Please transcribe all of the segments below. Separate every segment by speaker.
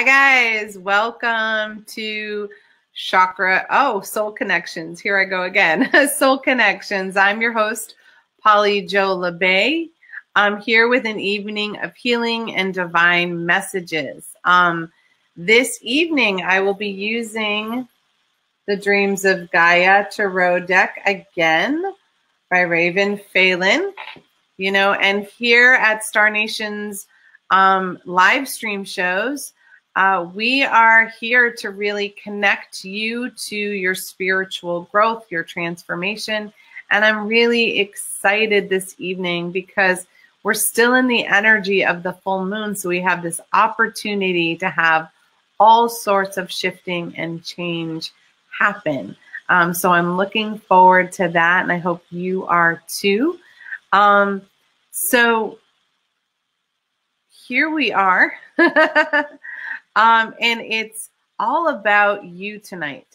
Speaker 1: Hi guys, welcome to Soul Connections. Here I go again. Soul Connections. I'm your host, Jo Labbé. I'm here with an evening of healing and divine messages. This evening I will be using the Dreams of Gaia Tarot deck again by Raven Phelan. And here at Star Nation's live stream shows, we are here to really connect you to your spiritual growth, your transformation. And I'm really excited this evening because we're still in the energy of the full moon. So we have this opportunity to have all sorts of shifting and change happen. So I'm looking forward to that, and I hope you are too. So here we are. And it's all about you tonight.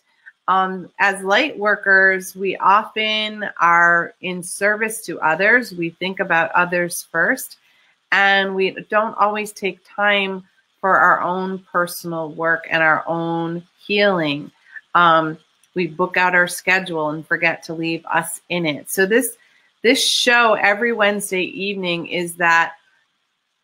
Speaker 1: As light workers, we often are in service to others. We think about others first, and we don't always take time for our own personal work and our own healing. We book out our schedule and forget to leave us in it. So this show every Wednesday evening is that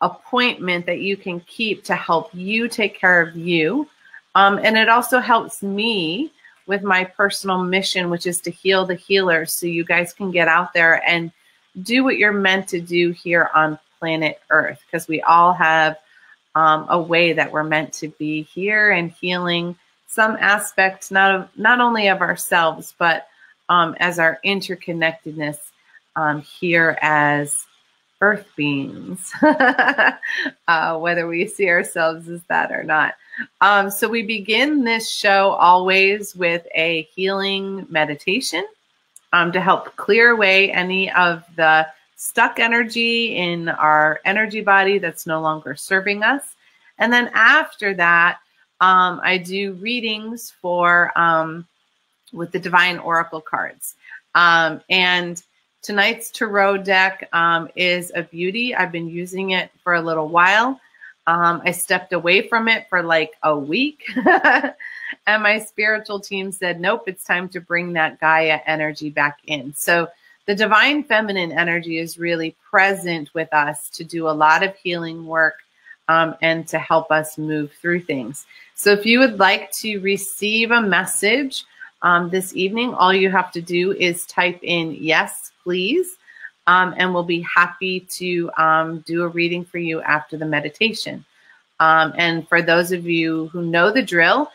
Speaker 1: appointment that you can keep to help you take care of you. And it also helps me with my personal mission, which is to heal the healers, so you guys can get out there and do what you're meant to do here on planet Earth, because we all have a way that we're meant to be here and healing some aspects, not only of ourselves, but as our interconnectedness here as Earth beings, whether we see ourselves as that or not. So we begin this show always with a healing meditation to help clear away any of the stuck energy in our energy body that's no longer serving us. And then after that, I do readings for with the Divine Oracle cards. And tonight's tarot deck is a beauty. I've been using it for a little while. I stepped away from it for like a week. And my spiritual team said, nope, it's time to bring that Gaia energy back in. So the divine feminine energy is really present with us to do a lot of healing work and to help us move through things. So if you would like to receive a message this evening, all you have to do is type in yes, please, and we'll be happy to do a reading for you after the meditation. And for those of you who know the drill,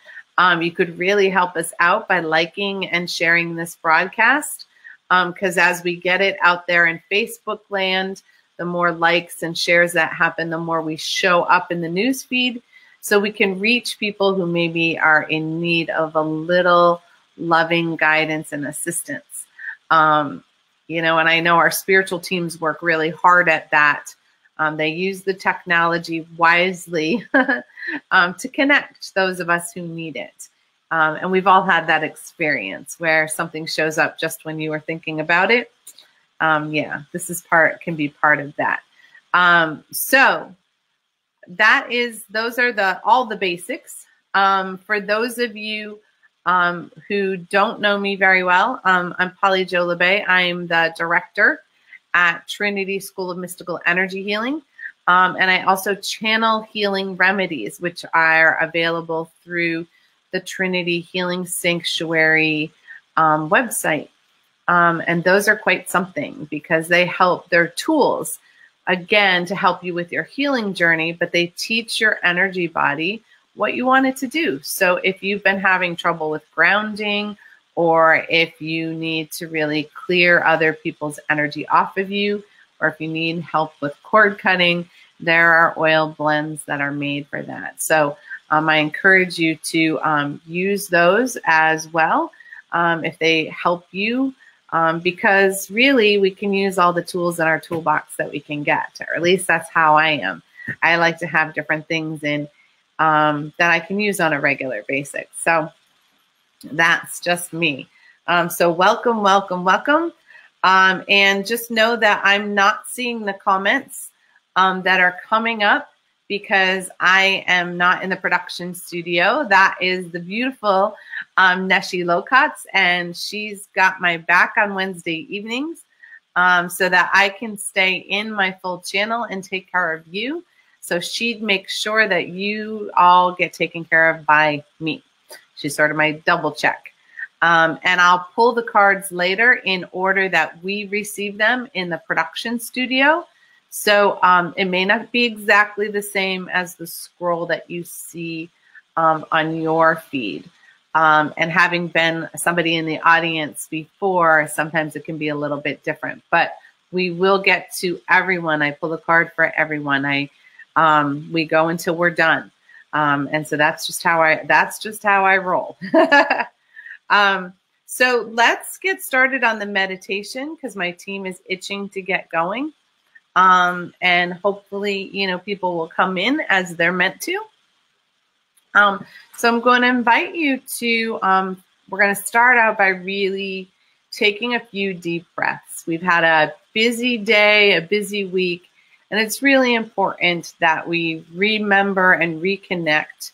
Speaker 1: you could really help us out by liking and sharing this broadcast, because as we get it out there in Facebook land, the more likes and shares that happen, the more we show up in the news feed, so we can reach people who maybe are in need of a little loving guidance and assistance. And I know our spiritual teams work really hard at that. They use the technology wisely to connect those of us who need it. And we've all had that experience where something shows up just when you were thinking about it. This can be part of that. So those are all the basics. For those of you who don't know me very well, I'm Jo Labbé. I'm the director at Trinity School of Mystical Energy Healing. And I also channel healing remedies, which are available through the Trinity Healing Sanctuary website. And those are quite something, because they're tools, again, to help you with your healing journey, but they teach your energy body what you want it to do. So if you've been having trouble with grounding, or if you need to really clear other people's energy off of you, or if you need help with cord cutting, there are oil blends that are made for that. So I encourage you to use those as well if they help you, because really we can use all the tools in our toolbox that we can get, or at least that's how I am. I like to have different things in that I can use on a regular basis. So that's just me. So welcome, welcome, welcome. And just know that I'm not seeing the comments that are coming up because I am not in the production studio. That is the beautiful Neshi Lokatz, and she's got my back on Wednesday evenings so that I can stay in my full channel and take care of you. So she'd make sure that you all get taken care of by me. She's sort of my double check. And I'll pull the cards later in order that we receive them in the production studio. So it may not be exactly the same as the scroll that you see on your feed. And having been somebody in the audience before, sometimes it can be a little bit different. But we will get to everyone. I pull a card for everyone. We go until we're done. And so that's just how I roll. So let's get started on the meditation because my team is itching to get going. And hopefully, people will come in as they're meant to. So I'm going to invite you to, we're going to start out by really taking a few deep breaths. We've had a busy day, a busy week, and it's really important that we remember and reconnect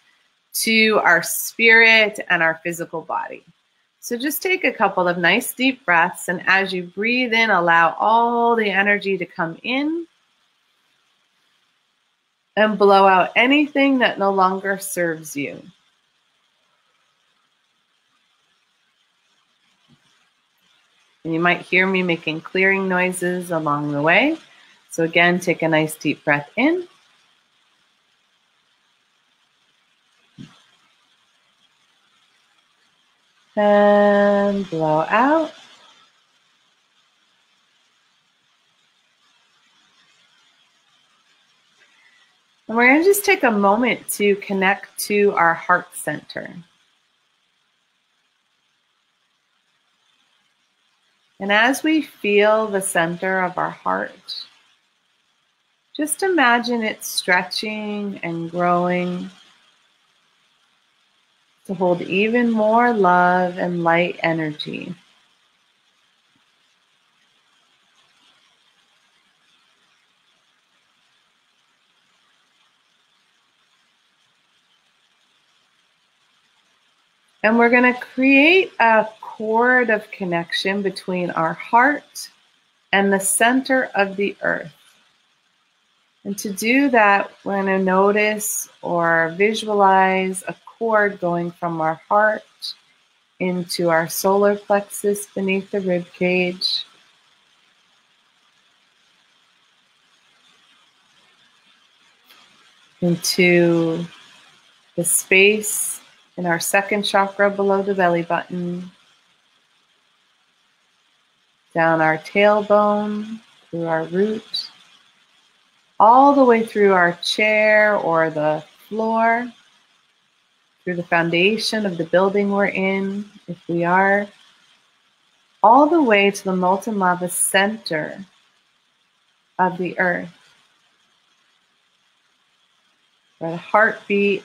Speaker 1: to our spirit and our physical body. So just take a couple of nice deep breaths, and as you breathe in, allow all the energy to come in and blow out anything that no longer serves you. And you might hear me making clearing noises along the way. So again, take a nice deep breath in. And blow out. And we're going to just take a moment to connect to our heart center. And as we feel the center of our heart, just imagine it stretching and growing to hold even more love and light energy. And we're going to create a cord of connection between our heart and the center of the earth. And to do that, we're going to notice or visualize a cord going from our heart into our solar plexus beneath the rib cage, into the space in our second chakra below the belly button, down our tailbone, through our root, all the way through our chair or the floor, through the foundation of the building we're in, if we are, all the way to the molten lava center of the earth, where the heartbeat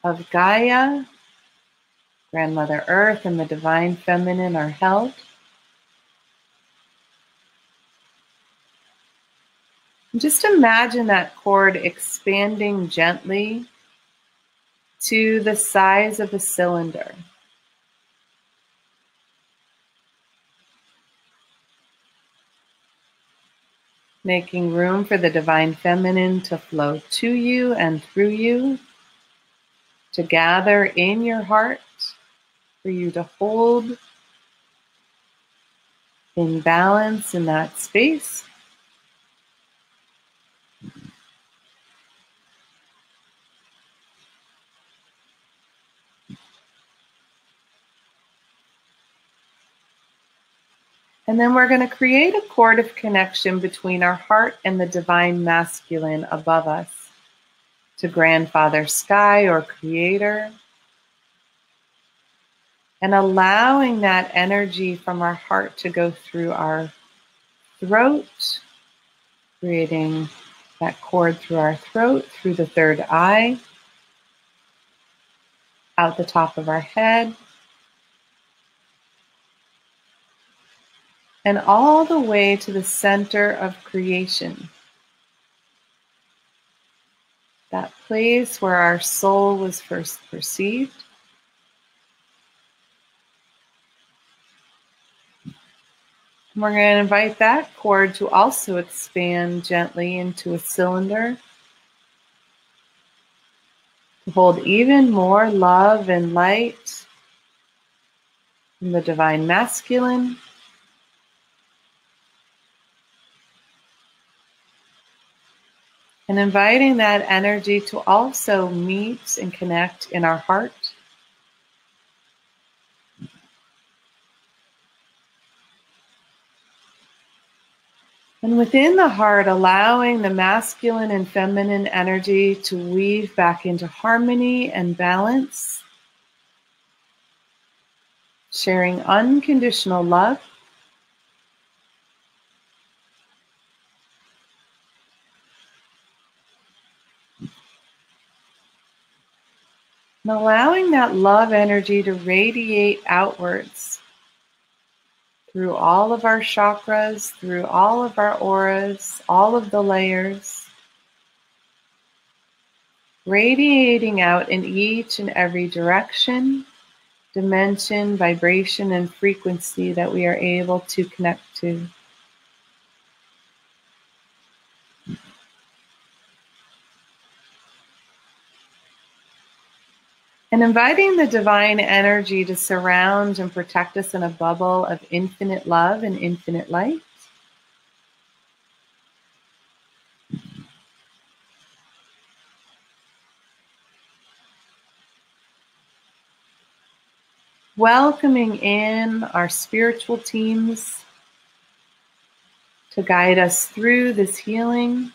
Speaker 1: of Gaia, Grandmother Earth, and the Divine Feminine are held. And just imagine that cord expanding gently to the size of a cylinder. Making room for the Divine Feminine to flow to you and through you, to gather in your heart, for you to hold in balance in that space. And then we're going to create a cord of connection between our heart and the Divine Masculine above us, to Grandfather Sky or Creator, and allowing that energy from our heart to go through our throat, creating that cord through our throat, through the third eye, out the top of our head, and all the way to the center of creation. that place where our soul was first perceived. We're going to invite that cord to also expand gently into a cylinder to hold even more love and light from the divine masculine. And inviting that energy to also meet and connect in our heart. And within the heart, allowing the masculine and feminine energy to weave back into harmony and balance, sharing unconditional love. And allowing that love energy to radiate outwards through all of our chakras, through all of our auras, all of the layers, radiating out in each and every direction, dimension, vibration, and frequency that we are able to connect to. And inviting the divine energy to surround and protect us in a bubble of infinite love and infinite light. Welcoming in our spiritual teams to guide us through this healing.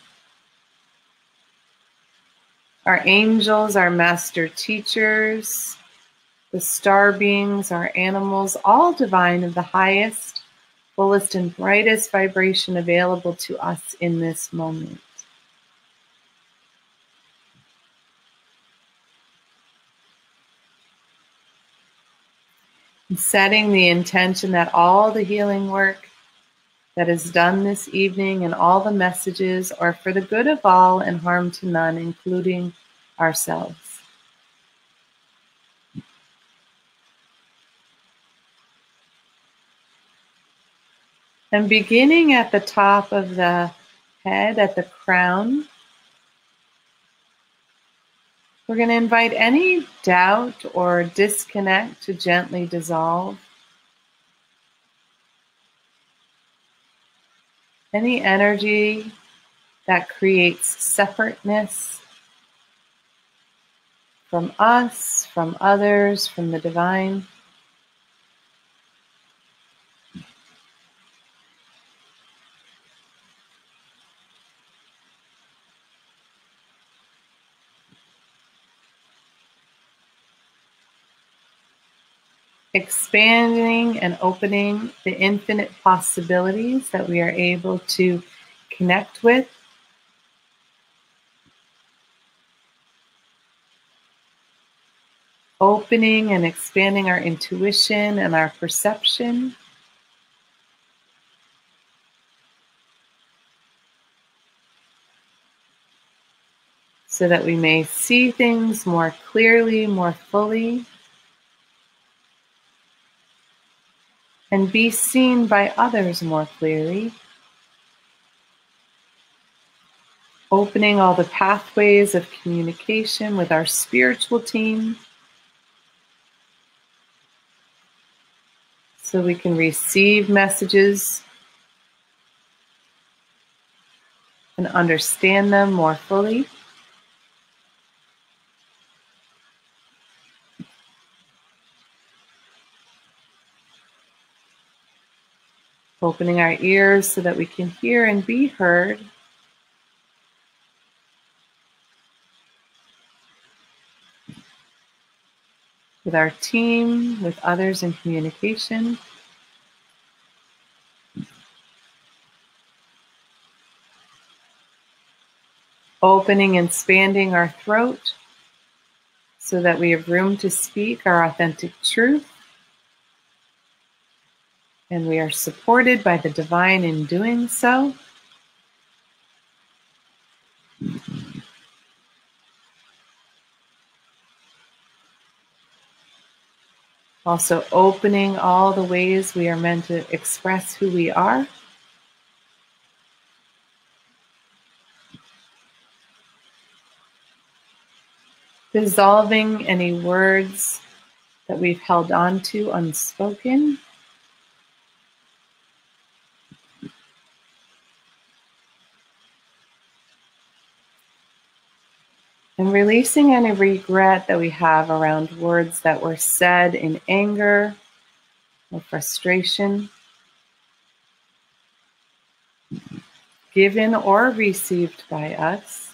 Speaker 1: Our angels, our master teachers, the star beings, our animals, all divine of the highest, fullest, and brightest vibration available to us in this moment. And setting the intention that all the healing work that is done this evening and all the messages are for the good of all and harm to none, including ourselves. And beginning at the top of the head, at the crown, we're going to invite any doubt or disconnect to gently dissolve. Any energy that creates separateness from us, from others, from the divine. Expanding and opening the infinite possibilities that we are able to connect with. Opening and expanding our intuition and our perception. So that we may see things more clearly, more fully. And be seen by others more clearly. Opening all the pathways of communication with our spiritual team so we can receive messages and understand them more fully. Opening our ears so that we can hear and be heard. With our team, with others in communication. Opening and expanding our throat so that we have room to speak our authentic truth. And we are supported by the divine in doing so. Also opening all the ways we are meant to express who we are. Dissolving any words that we've held on to unspoken. And releasing any regret that we have around words that were said in anger or frustration, given or received by us.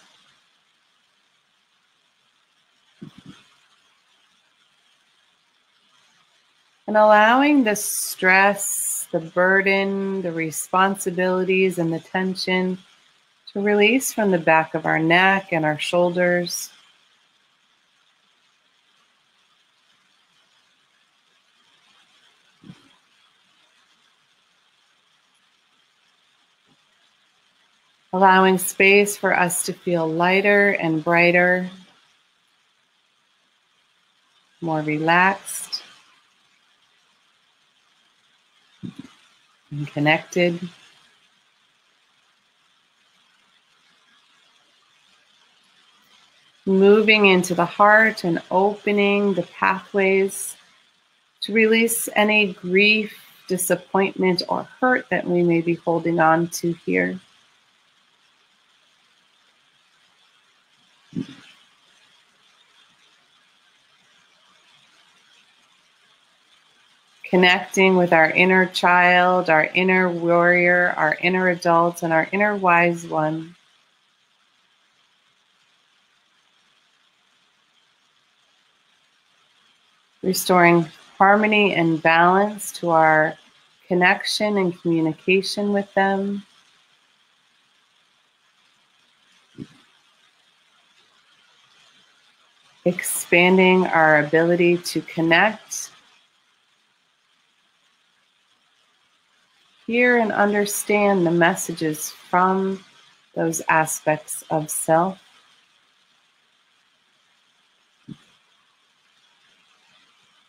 Speaker 1: And allowing the stress, the burden, the responsibilities, and the tension to release from the back of our neck and our shoulders. Allowing space for us to feel lighter and brighter, more relaxed and connected. Moving into the heart and opening the pathways to release any grief, disappointment, or hurt that we may be holding on to here. Connecting with our inner child, our inner warrior, our inner adult, and our inner wise one. Restoring harmony and balance to our connection and communication with them. Expanding our ability to connect, hear and understand the messages from those aspects of self.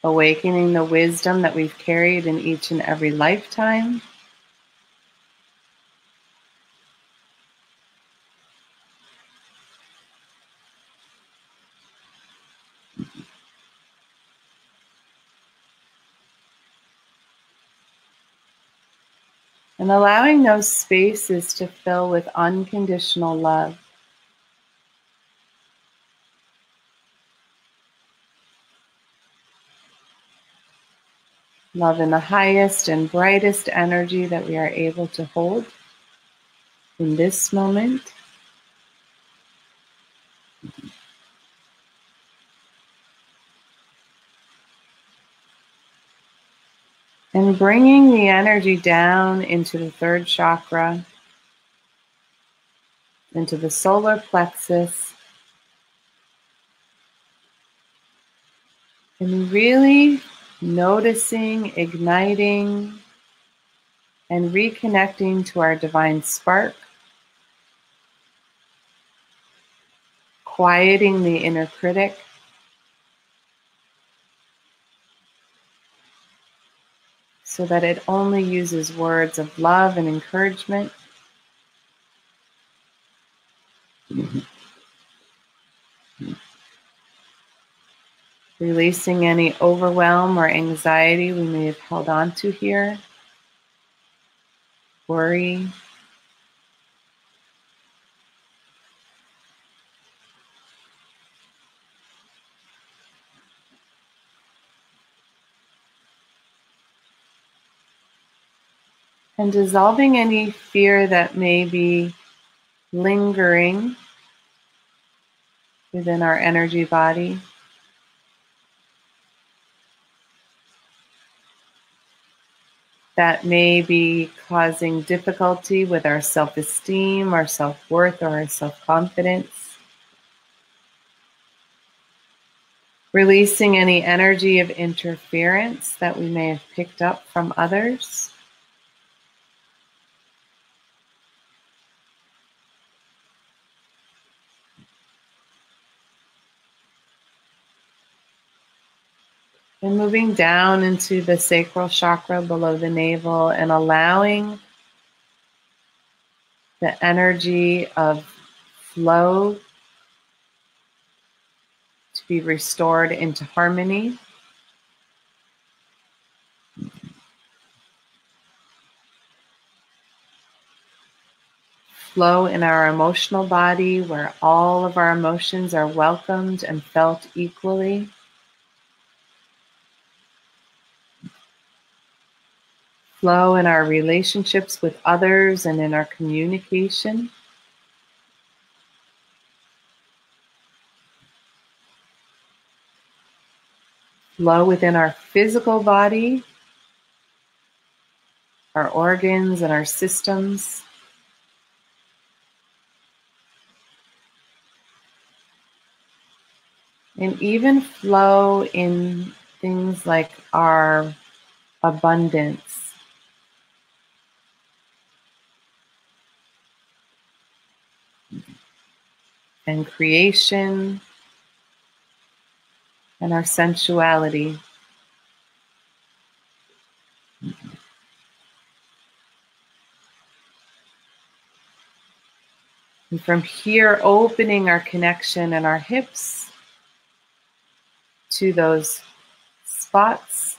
Speaker 1: Awakening the wisdom that we've carried in each and every lifetime. And allowing those spaces to fill with unconditional love. Love in the highest and brightest energy that we are able to hold in this moment. And bringing the energy down into the third chakra, into the solar plexus. And really noticing, igniting, and reconnecting to our divine spark. Quieting the inner critic. So that it only uses words of love and encouragement. Releasing any overwhelm or anxiety we may have held on to here. Worry. And dissolving any fear that may be lingering within our energy body. That may be causing difficulty with our self-esteem, our self-worth, or our self-confidence. Releasing any energy of interference that we may have picked up from others. And moving down into the sacral chakra below the navel and allowing the energy of flow to be restored into harmony. Flow in our emotional body where all of our emotions are welcomed and felt equally. Flow in our relationships with others and in our communication. Flow within our physical body, our organs and our systems. And even flow in things like our abundance. And creation and our sensuality. And from here, opening our connection and our hips to those spots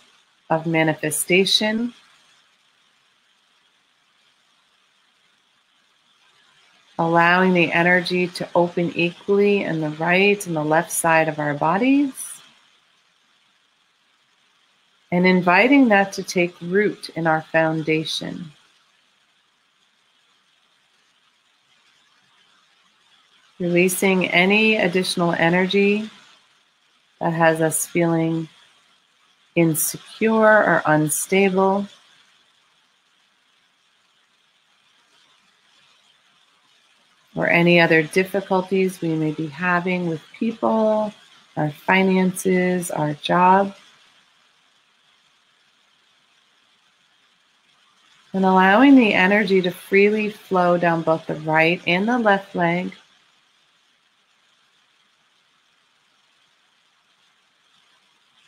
Speaker 1: of manifestation. Allowing the energy to open equally in the right and the left side of our bodies. And inviting that to take root in our foundation. Releasing any additional energy that has us feeling insecure or unstable. Or any other difficulties we may be having with people, our finances, our job. And allowing the energy to freely flow down both the right and the left leg.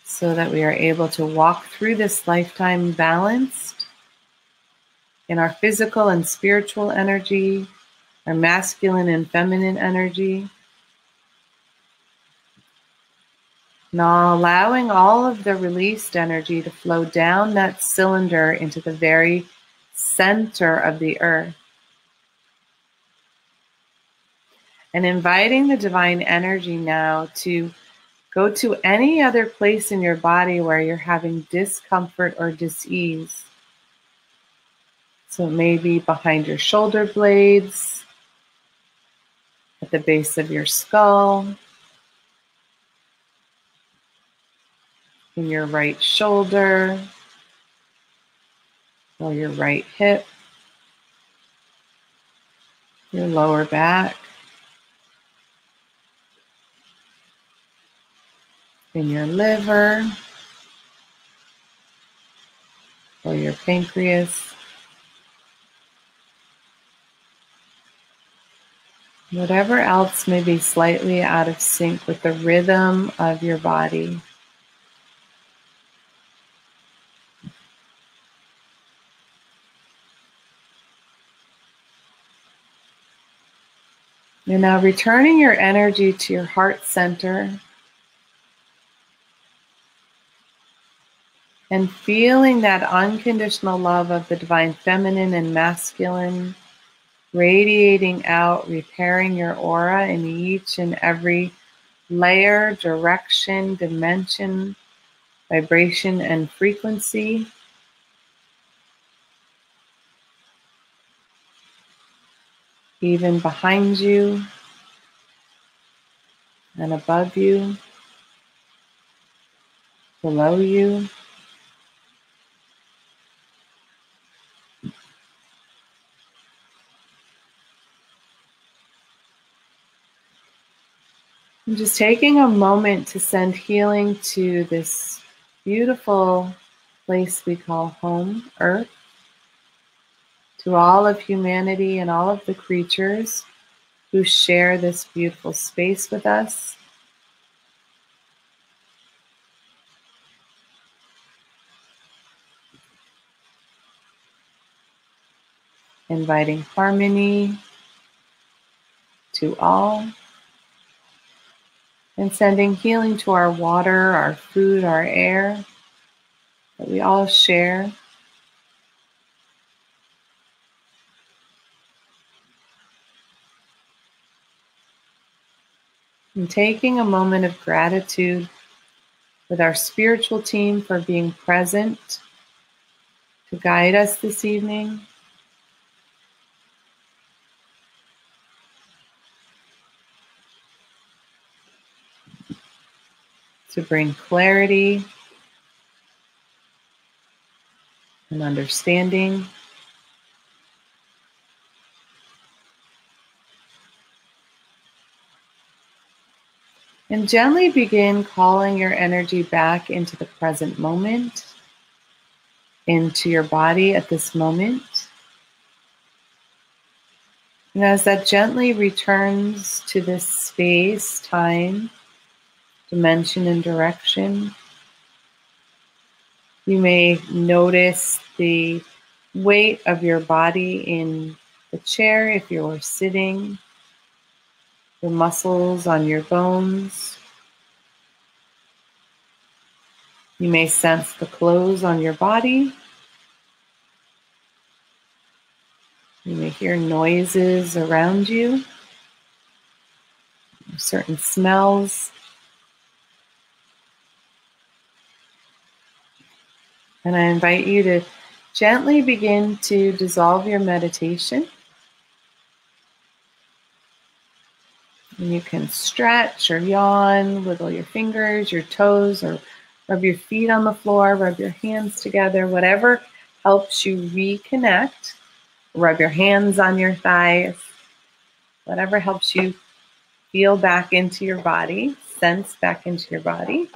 Speaker 1: So that we are able to walk through this lifetime balanced in our physical and spiritual energy, our masculine and feminine energy. Now allowing all of the released energy to flow down that cylinder into the very center of the earth. And inviting the divine energy now to go to any other place in your body where you're having discomfort or dis-ease. So maybe behind your shoulder blades, at the base of your skull, in your right shoulder, or your right hip, your lower back, in your liver, or your pancreas. Whatever else may be slightly out of sync with the rhythm of your body. You're now returning your energy to your heart center and feeling that unconditional love of the divine feminine and masculine radiating out, repairing your aura in each and every layer, direction, dimension, vibration, and frequency. Even behind you and above you, below you. And just taking a moment to send healing to this beautiful place we call home, Earth, to all of humanity and all of the creatures who share this beautiful space with us. inviting harmony to all, and sending healing to our water, our food, our air that we all share. And taking a moment of gratitude with our spiritual team for being present to guide us this evening. To bring clarity and understanding. And gently begin calling your energy back into the present moment, into your body at this moment. And as that gently returns to this space, time, dimension, and direction, you may notice the weight of your body in the chair if you're sitting, the muscles on your bones. You may sense the clothes on your body. You may hear noises around you, certain smells. And I invite you to gently begin to dissolve your meditation. And you can stretch or yawn, wiggle your fingers, your toes, or rub your feet on the floor, rub your hands together, whatever helps you reconnect. Rub your hands on your thighs, whatever helps you feel back into your body, sense back into your body.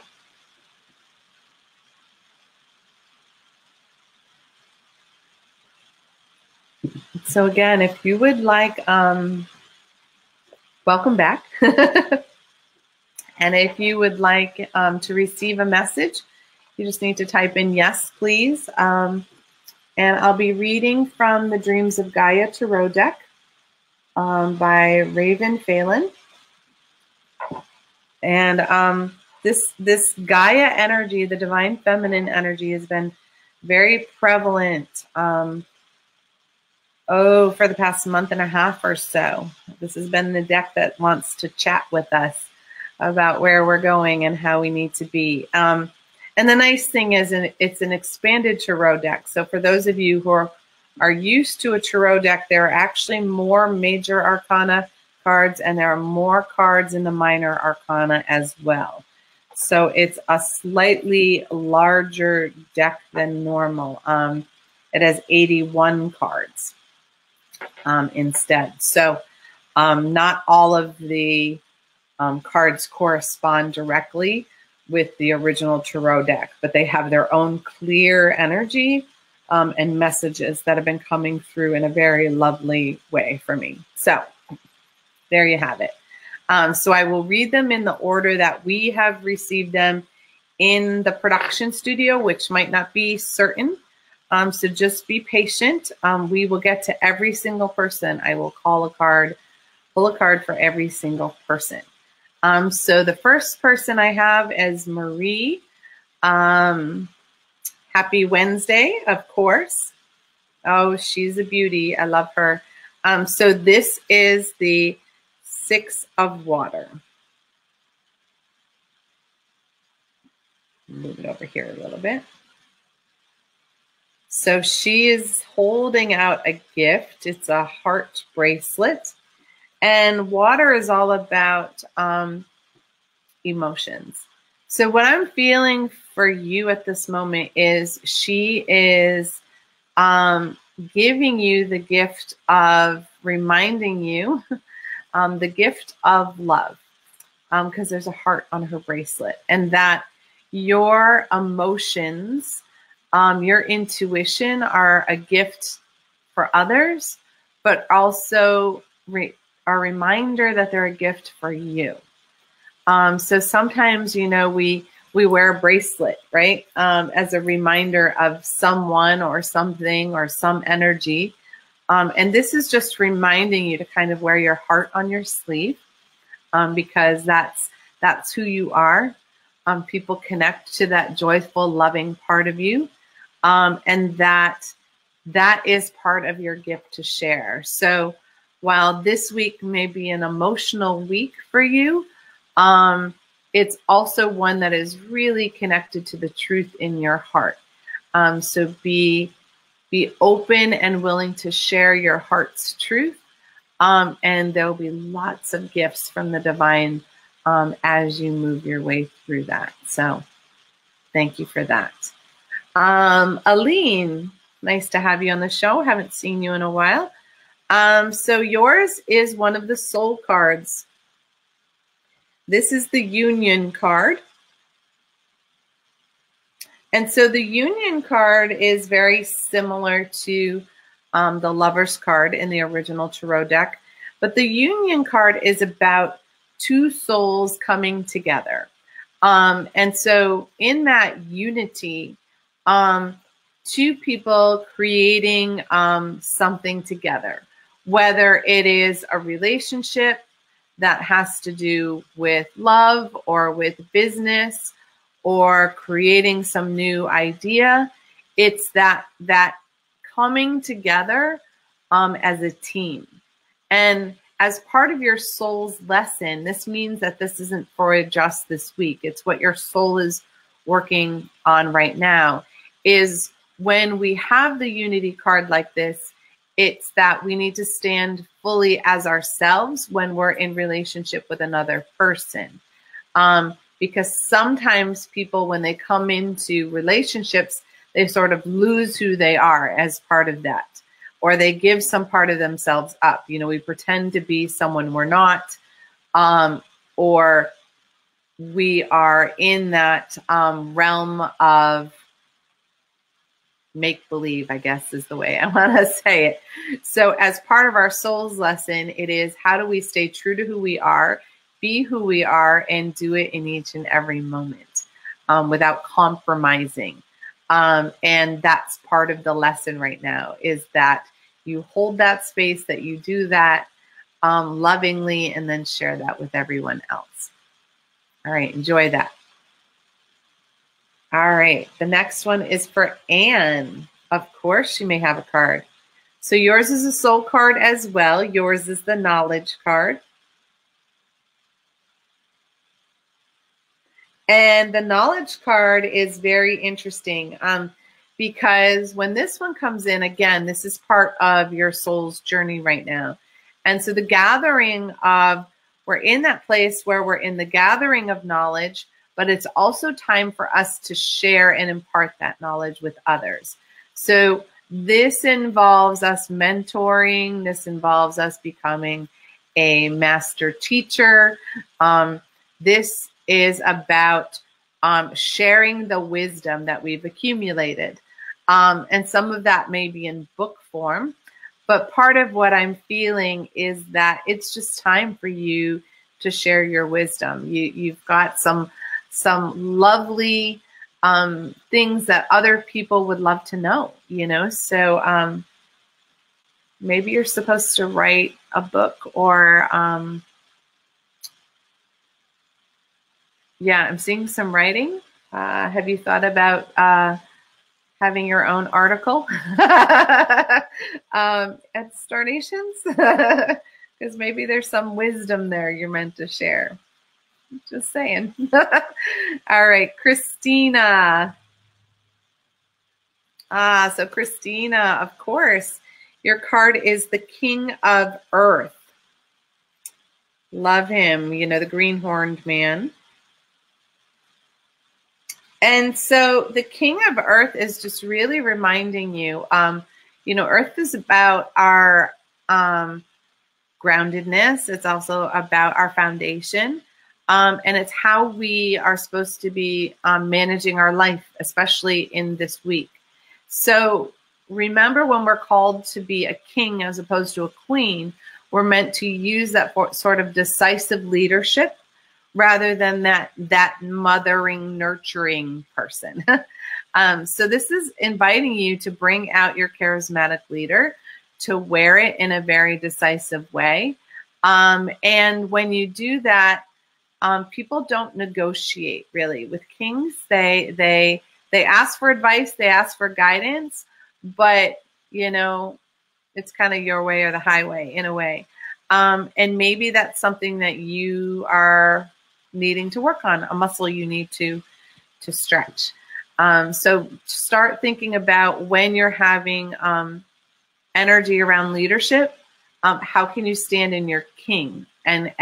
Speaker 1: So again, if you would like, welcome back. And if you would like to receive a message, you just need to type in yes, please. And I'll be reading from the Dreams of Gaia Tarot deck by Raven Phelan. And this Gaia energy, the divine feminine energy, has been very prevalent for the past month and a half or so. This has been the deck that wants to chat with us about where we're going and how we need to be. And the nice thing is it's an expanded tarot deck. So for those of you who are used to a tarot deck, there are actually more major arcana cards and there are more cards in the minor arcana as well. So it's a slightly larger deck than normal. It has 81 cards instead. So not all of the cards correspond directly with the original tarot deck, but they have their own clear energy and messages that have been coming through in a very lovely way for me. So there you have it. So I will read them in the order that we have received them in the production studio, which might not be certain. So just be patient. We will get to every single person. I will pull a card for every single person. So the first person I have is Marie. Happy Wednesday, of course. Oh, she's a beauty. I love her. So this is the 6 of Water. Move it over here a little bit. So she is holding out a gift. It's a heart bracelet. And water is all about emotions. So what I'm feeling for you at this moment is she is giving you the gift of reminding you the gift of love, because there's a heart on her bracelet, and that your emotions, your intuition are a gift for others, but also a reminder that they're a gift for you. So sometimes, you know, we wear a bracelet, right? As a reminder of someone or something or some energy And this is just reminding you to kind of wear your heart on your sleeve, because that's who you are. People connect to that joyful, loving part of you, and that is part of your gift to share. So while this week may be an emotional week for you, it's also one that is really connected to the truth in your heart. So be open and willing to share your heart's truth, and there'll be lots of gifts from the divine as you move your way through that. So thank you for that. Aline, nice to have you on the show. Haven't seen you in a while. So yours is one of the soul cards. This is the Union card. And so the Union card is very similar to the Lover's card in the original Tarot deck. But the Union card is about two souls coming together. And so in that unity, two people creating something together, whether it is a relationship that has to do with love or with business or creating some new idea. It's that coming together as a team. And as part of your soul's lesson, this means that this isn't for just this week. It's what your soul is working on right now, is when we have the unity card like this, it's that we need to stand fully as ourselves when we're in relationship with another person. Because sometimes people, when they come into relationships, they sort of lose who they are as part of that. Or they give some part of themselves up. You know, we pretend to be someone we're not, or we are in that realm of make-believe, I guess is the way I want to say it. So as part of our soul's lesson, it is, how do we stay true to who we are, be who we are, and do it in each and every moment without compromising. And that's part of the lesson right now, is that you hold that space, that you do that lovingly, and then share that with everyone else. All right, enjoy that. All right, the next one is for Anne. Of course, she may have a card. So yours is a soul card as well. Yours is the knowledge card. And the knowledge card is very interesting because when this one comes in, again, this is part of your soul's journey right now. And so the gathering of, we're in that place where we're in the gathering of knowledge, but it's also time for us to share and impart that knowledge with others. So this involves us mentoring. This involves us becoming a master teacher. This is about sharing the wisdom that we've accumulated. And some of that may be in book form, but part of what I'm feeling is that it's just time for you to share your wisdom. You've got some lovely things that other people would love to know, you know? So maybe you're supposed to write a book, or yeah, I'm seeing some writing. Have you thought about having your own article at Star Nations? Because maybe there's some wisdom there you're meant to share. Just saying. All right, Christina. So Christina, of course, your card is the King of Earth. Love him, you know, the green-horned man. And so the King of Earth is just really reminding you, you know, Earth is about our groundedness. It's also about our foundation. And it's how we are supposed to be managing our life, especially in this week. So remember, when we're called to be a king as opposed to a queen, we're meant to use that for sort of decisive leadership rather than that mothering, nurturing person. So this is inviting you to bring out your charismatic leader, to wear it in a very decisive way. And when you do that, people don't negotiate really with kings. They ask for advice, they ask for guidance, but you know, it's kind of your way or the highway in a way. And maybe that's something that you are needing to work on, a muscle you need to stretch. So start thinking about when you're having energy around leadership, how can you stand in your king and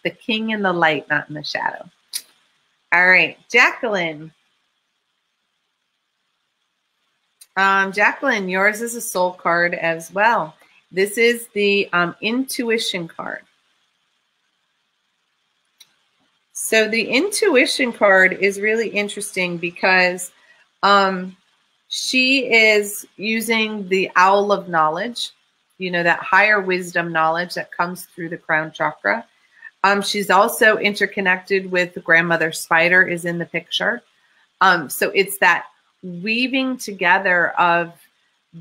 Speaker 1: the king in the light, not in the shadow. All right, Jacqueline. Jacqueline, yours is a soul card as well. This is the intuition card. So the intuition card is really interesting because she is using the owl of knowledge, you know, that higher wisdom knowledge that comes through the crown chakra. She's also interconnected with the grandmother spider is in the picture. So it's that weaving together of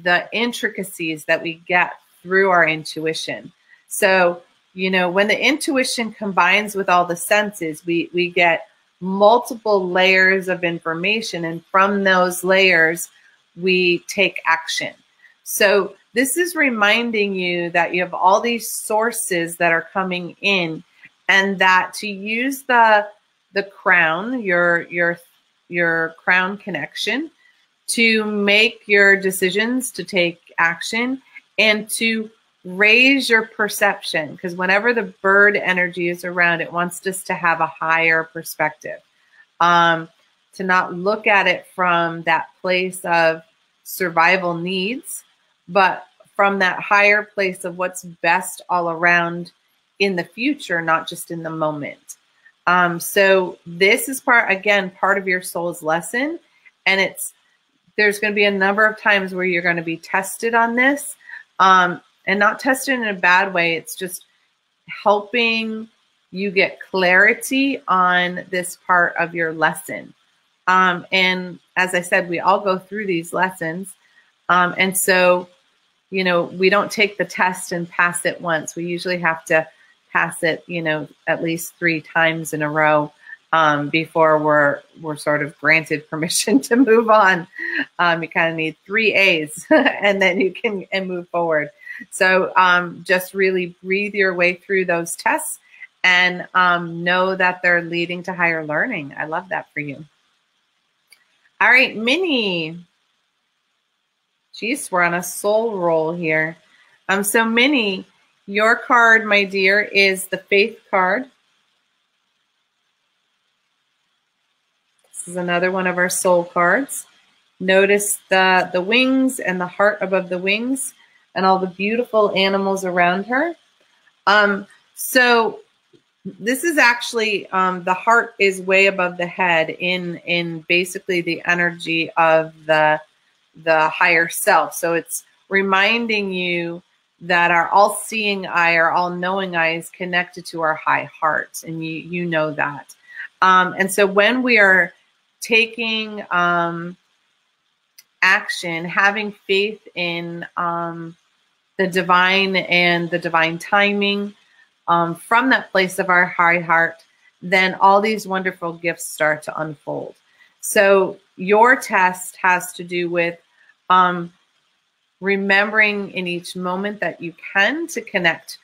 Speaker 1: the intricacies that we get through our intuition. So, you know, when the intuition combines with all the senses, we get multiple layers of information, and from those layers, we take action. So this is reminding you that you have all these sources that are coming in, and that to use the crown, your crown connection, to make your decisions, to take action, and to raise your perception. Because whenever the bird energy is around, it wants us to have a higher perspective, to not look at it from that place of survival needs, but from that higher place of what's best all around in the future, not just in the moment. So this is part of your soul's lesson. And there's going to be a number of times where you're going to be tested on this, and not tested in a bad way. It's just helping you get clarity on this part of your lesson. And as I said, we all go through these lessons. And so, you know, we don't take the test and pass it once. We usually have to pass it, you know, at least 3 times in a row before we're sort of granted permission to move on. You kind of need 3 A's and then you can move forward. So just really breathe your way through those tests and know that they're leading to higher learning. I love that for you. All right, Minnie. Geez, we're on a soul roll here. So Minnie, your card, my dear, is the Faith card. This is another one of our soul cards. Notice the wings and the heart above the wings and all the beautiful animals around her. So this is actually, the heart is way above the head in basically the energy of the higher self. So it's reminding you that our all-seeing eye, our all-knowing eye is connected to our high heart, and you know that. And so when we are taking action, having faith in the divine and the divine timing from that place of our high heart, then all these wonderful gifts start to unfold. So your test has to do with remembering in each moment that you can to connect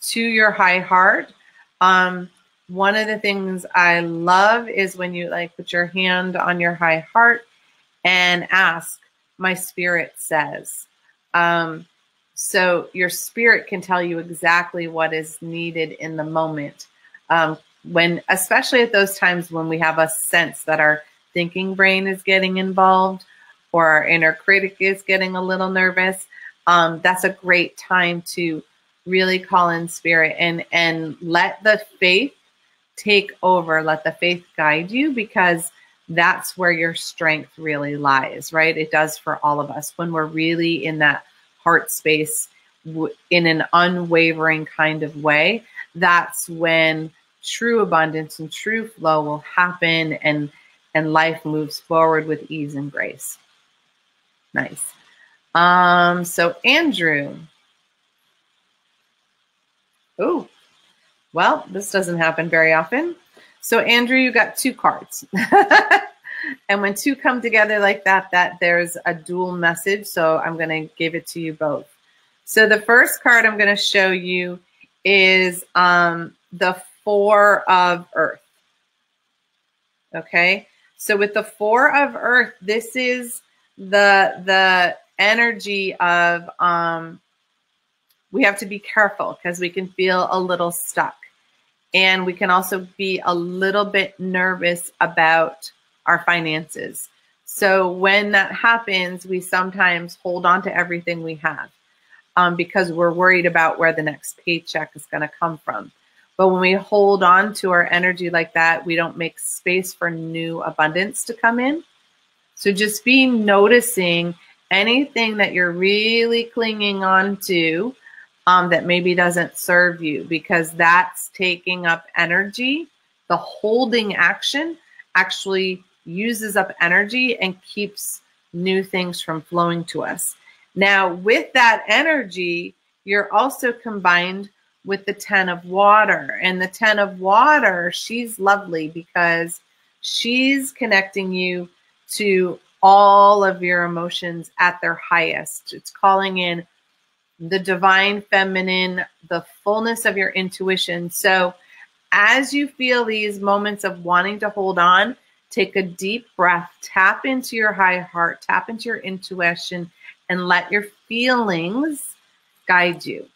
Speaker 1: to your high heart. One of the things I love is when you put your hand on your high heart and ask, my spirit says. So your spirit can tell you exactly what is needed in the moment. Especially at those times when we have a sense that our thinking brain is getting involved or our inner critic is getting a little nervous, that's a great time to really call in spirit and let the faith take over, let the faith guide you, because that's where your strength really lies, right? It does for all of us. When we're really in that heart space in an unwavering kind of way, that's when true abundance and true flow will happen and life moves forward with ease and grace. Nice. So Andrew. Oh, well, this doesn't happen very often. So Andrew, you got 2 cards. And when 2 come together like that, there's a dual message. So I'm going to give it to you both. So the first card I'm going to show you is the 4 of Earth. Okay. So with the 4 of Earth, this is the energy of we have to be careful because we can feel a little stuck. And we can also be a little bit nervous about our finances. So when that happens, we sometimes hold on to everything we have because we're worried about where the next paycheck is going to come from. But when we hold on to our energy like that, we don't make space for new abundance to come in. So just be noticing anything that you're really clinging on to that maybe doesn't serve you, because that's taking up energy. The holding action actually uses up energy and keeps new things from flowing to us. Now, with that energy, you're also combined with the 10 of water. And the 10 of water, she's lovely because she's connecting you to all of your emotions at their highest. It's calling in the divine feminine, the fullness of your intuition. So as you feel these moments of wanting to hold on, take a deep breath, tap into your high heart, tap into your intuition, and let your feelings guide you.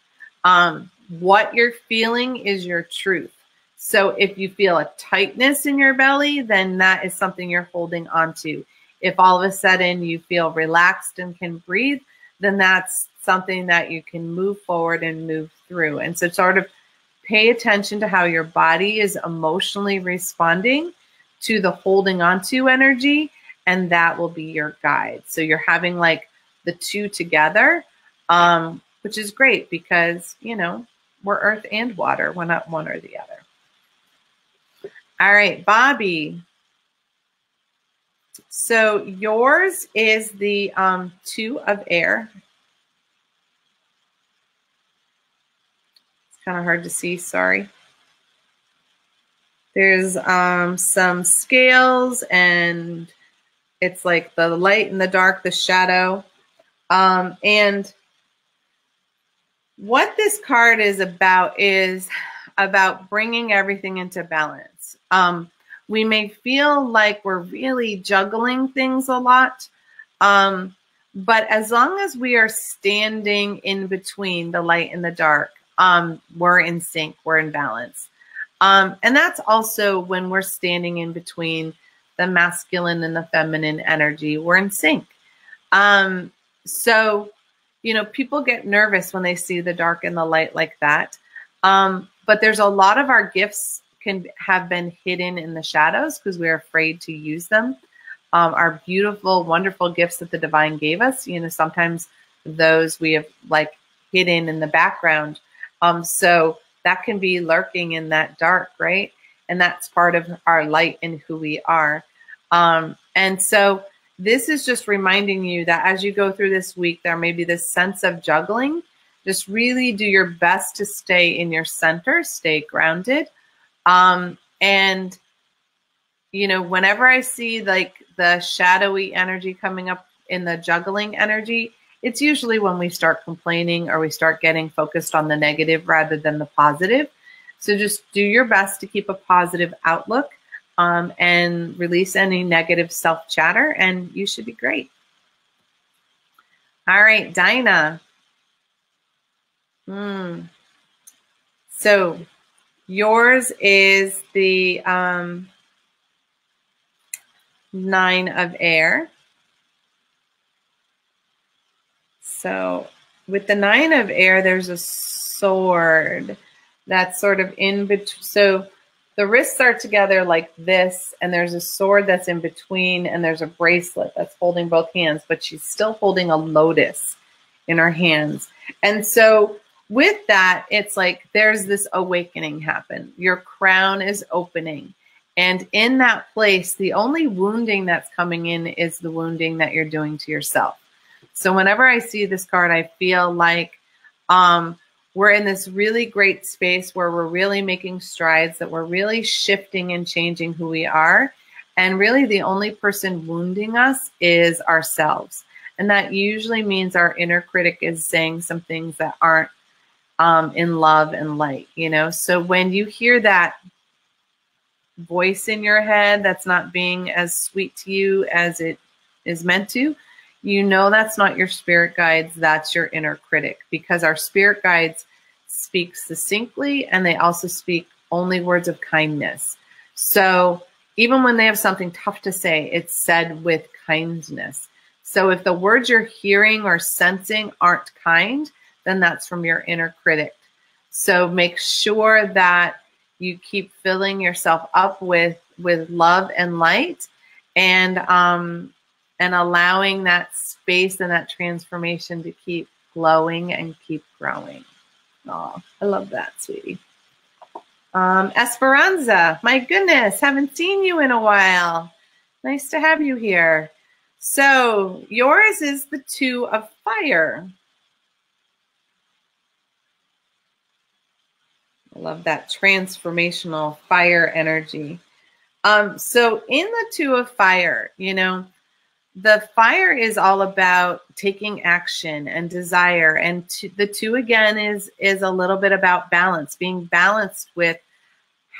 Speaker 1: What you're feeling is your truth. So if you feel a tightness in your belly, then that is something you're holding on to. If all of a sudden you feel relaxed and can breathe, then that's something that you can move forward and move through. And so sort of pay attention to how your body is emotionally responding to the holding on to energy, and that will be your guide. So you're having like the 2 together, which is great because, you know, we're earth and water. We're not one or the other. All right, Bobby. So yours is the 2 of air. It's kind of hard to see, sorry. There's some scales, and it's like the light and the dark, the shadow. And what this card is about bringing everything into balance. We may feel like we're really juggling things a lot, but as long as we are standing in between the light and the dark, we're in sync, we're in balance. And that's also when we're standing in between the masculine and the feminine energy, we're in sync. So, you know, people get nervous when they see the dark and the light like that. But there's a lot of our gifts can have been hidden in the shadows because we're afraid to use them. Our beautiful, wonderful gifts that the divine gave us, you know, sometimes those we have like hidden in the background. So that can be lurking in that dark, right? And that's part of our light and who we are. And so this is just reminding you that as you go through this week, there may be this sense of juggling. Just really do your best to stay in your center, stay grounded. And, you know, whenever I see like the shadowy energy coming up in the juggling energy, it's usually when we start complaining or we start getting focused on the negative rather than the positive. So just do your best to keep a positive outlook and release any negative self-chatter, and you should be great. All right, Dinah. So yours is the 9 of air. So with the 9 of air, there's a sword that's sort of in between. So the wrists are together like this, and there's a sword that's in between, and there's a bracelet that's holding both hands, but she's still holding a lotus in her hands. And so with that, it's like there's this awakening happen. Your crown is opening. And in that place, the only wounding that's coming in is the wounding that you're doing to yourself. So whenever I see this card, I feel like we're in this really great space where we're really making strides, that we're really shifting and changing who we are. And really the only person wounding us is ourselves. And that usually means our inner critic is saying some things that aren't in love and light, you know? So when you hear that voice in your head that's not being as sweet to you as it is meant to, you know that's not your spirit guides, that's your inner critic, because our spirit guides speak succinctly and they also speak only words of kindness. So even when they have something tough to say, it's said with kindness. So if the words you're hearing or sensing aren't kind, then that's from your inner critic. So make sure that you keep filling yourself up with love and light, and allowing that space and that transformation to keep glowing and keep growing. Oh, I love that, sweetie. Esperanza, my goodness, haven't seen you in a while. Nice to have you here. So yours is the Two of Fire. I love that transformational fire energy. So in the Two of Fire, you know, the fire is all about taking action and desire. And the two, again, is a little bit about balance, being balanced with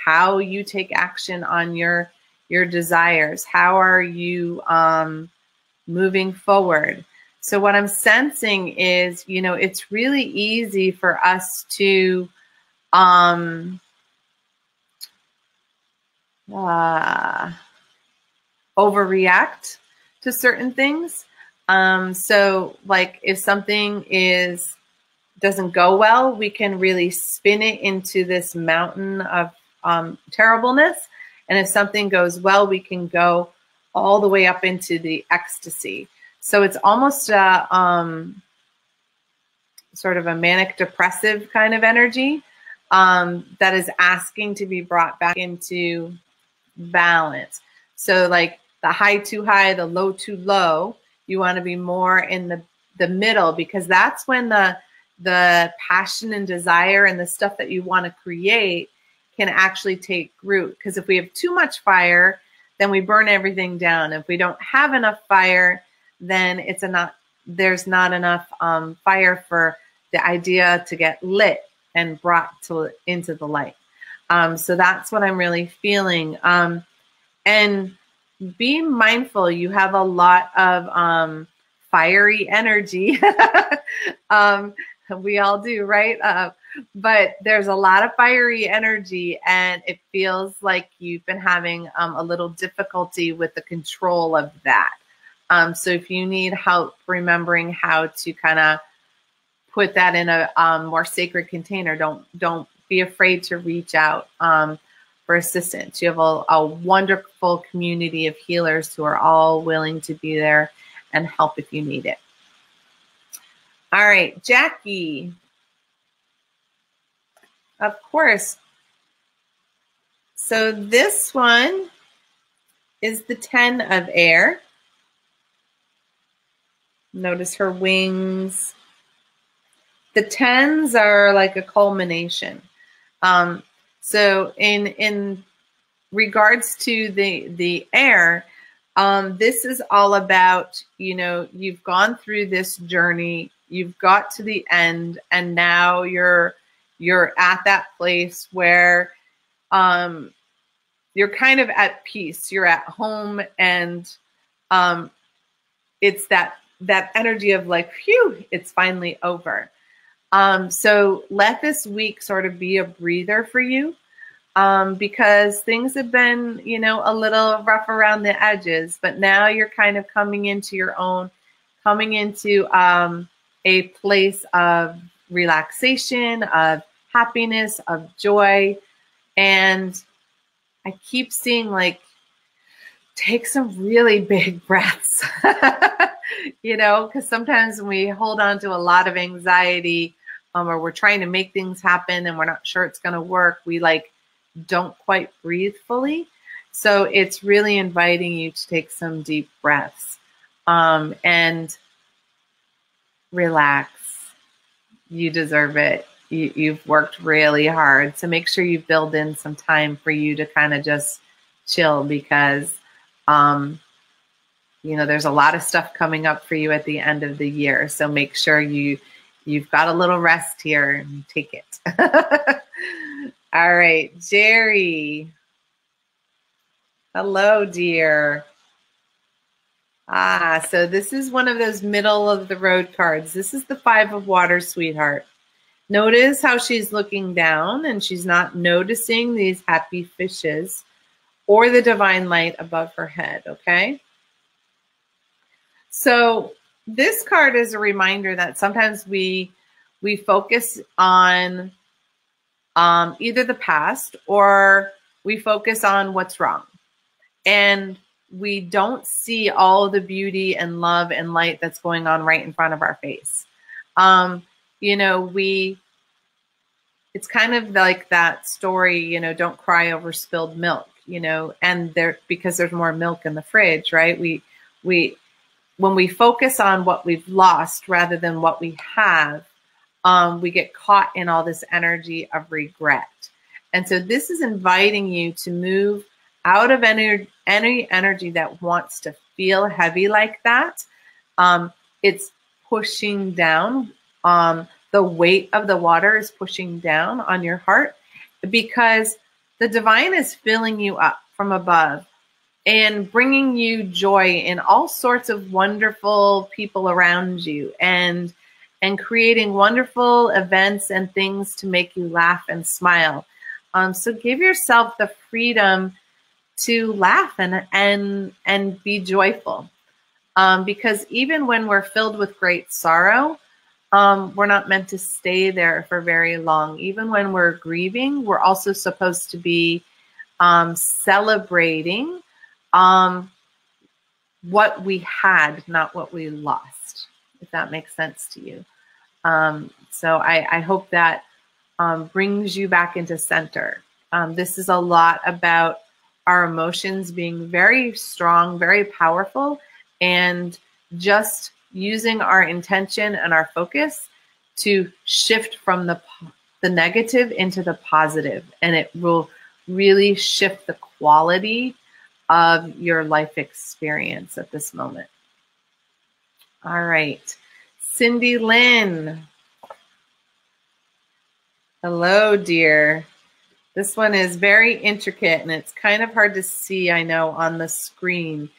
Speaker 1: how you take action on your desires. How are you moving forward? So what I'm sensing is, you know, it's really easy for us to overreact to certain things. So like if something doesn't go well, we can really spin it into this mountain of terribleness. And if something goes well, we can go all the way up into the ecstasy. So it's almost sort of a manic depressive kind of energy that is asking to be brought back into balance. So like the high too high, the low too low, you want to be more in the middle, because that's when the passion and desire and the stuff that you want to create can actually take root. Because if we have too much fire, then we burn everything down. If we don't have enough fire, then there's not enough fire for the idea to get lit and brought into the light. So that's what I'm really feeling. And be mindful, you have a lot of fiery energy. We all do, right? But there's a lot of fiery energy, and it feels like you've been having a little difficulty with the control of that. So if you need help remembering how to kind of put that in a more sacred container, don't be afraid to reach out for assistance. You have a wonderful community of healers who are all willing to be there and help if you need it. All right, Jackie. Of course. So this one is the 10 of air. Notice her wings. The 10s are like a culmination. So in regards to the air, this is all about, you know, you've gone through this journey, you've got to the end, and now you're at that place where you're kind of at peace, you're at home, and it's that energy of like, phew, it's finally over. So let this week sort of be a breather for you, because things have been, you know, a little rough around the edges, but now you're kind of coming into your own, coming into a place of relaxation, of happiness, of joy. And I keep seeing, like, take some really big breaths, you know, because sometimes when we hold on to a lot of anxiety, or we're trying to make things happen and we're not sure it's going to work, we like don't quite breathe fully. So it's really inviting you to take some deep breaths. And relax. You deserve it. You've worked really hard. So make sure you build in some time for you to kind of just chill, because, you know, there's a lot of stuff coming up for you at the end of the year. So make sure you've got a little rest here and take it. All right, Jerry. Hello, dear. So this is one of those middle of the road cards. This is the 5 of Water, sweetheart. Notice how she's looking down and she's not noticing these happy fishes or the divine light above her head, okay? So this card is a reminder that sometimes we focus on either the past or we focus on what's wrong. And we don't see all the beauty and love and light that's going on right in front of our face. You know, it's kind of like that story, you know, don't cry over spilled milk, you know, and because there's more milk in the fridge, right? When we focus on what we've lost rather than what we have, we get caught in all this energy of regret. And so this is inviting you to move out of any energy that wants to feel heavy like that. It's pushing down. The weight of the water is pushing down on your heart, because the divine is filling you up from above and bringing you joy in all sorts of wonderful people around you, and creating wonderful events and things to make you laugh and smile. So give yourself the freedom to laugh and be joyful, because even when we're filled with great sorrow, we're not meant to stay there for very long. Even when we're grieving, we're also supposed to be celebrating what we had, not what we lost, if that makes sense to you. So I hope that brings you back into center. This is a lot about our emotions being very strong, very powerful, and just using our intention and our focus to shift from the negative into the positive. And it will really shift the quality of your life experience at this moment. All right. Cindy Lynn. Hello, dear. This one is very intricate and it's kind of hard to see, I know, on the screen.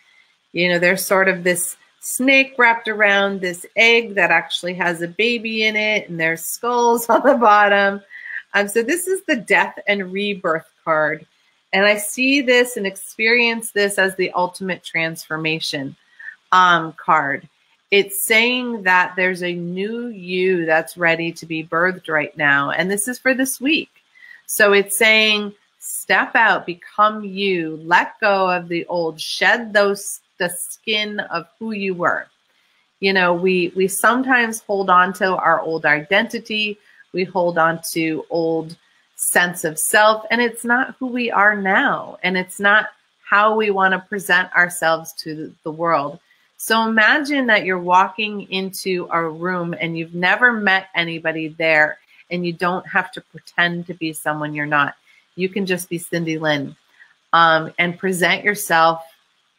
Speaker 1: You know, there's sort of this snake wrapped around this egg that actually has a baby in it, and there's skulls on the bottom. So this is the death and rebirth card. And I see this and experience this as the ultimate transformation card. It's saying that there's a new you that's ready to be birthed right now. And this is for this week. So it's saying, step out, become you, let go of the old, shed the skin of who you were. You know, we sometimes hold on to our old identity. We hold on to old sense of self, and it's not who we are now. And it's not how we want to present ourselves to the world. So imagine that you're walking into a room and you've never met anybody there, and you don't have to pretend to be someone you're not. You can just be Cindy Lynn, and present yourself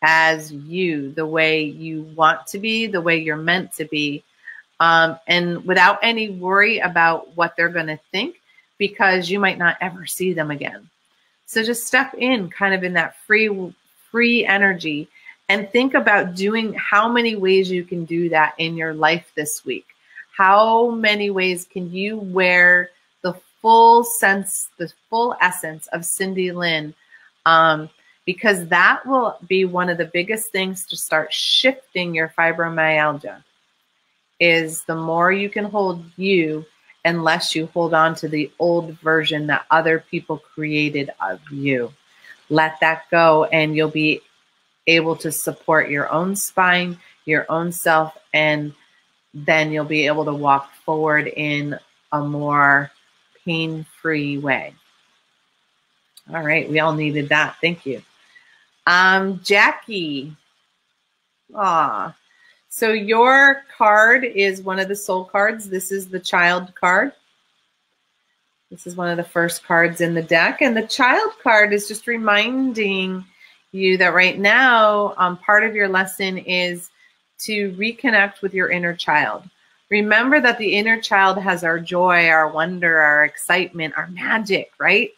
Speaker 1: as you, the way you want to be, the way you're meant to be, and without any worry about what they're going to think, because you might not ever see them again. So just step in kind of in that free energy, and think about doing how many ways you can do that in your life this week. How many ways can you wear the full sense, the full essence of Cindy Lynn? Because that will be one of the biggest things to start shifting your fibromyalgia, is the more you can hold you and less you hold on to the old version that other people created of you. Let that go, and you'll be able to support your own spine, your own self, and then you'll be able to walk forward in a more pain-free way. All right, we all needed that. Thank you. Jackie. So your card is one of the soul cards. This is the child card. This is one of the first cards in the deck. And the child card is just reminding you that right now, part of your lesson is to reconnect with your inner child. Remember that the inner child has our joy, our wonder, our excitement, our magic, right?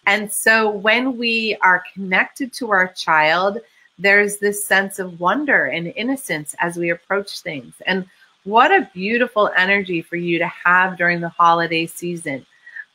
Speaker 1: And so when we are connected to our child, there's this sense of wonder and innocence as we approach things. And what a beautiful energy for you to have during the holiday season.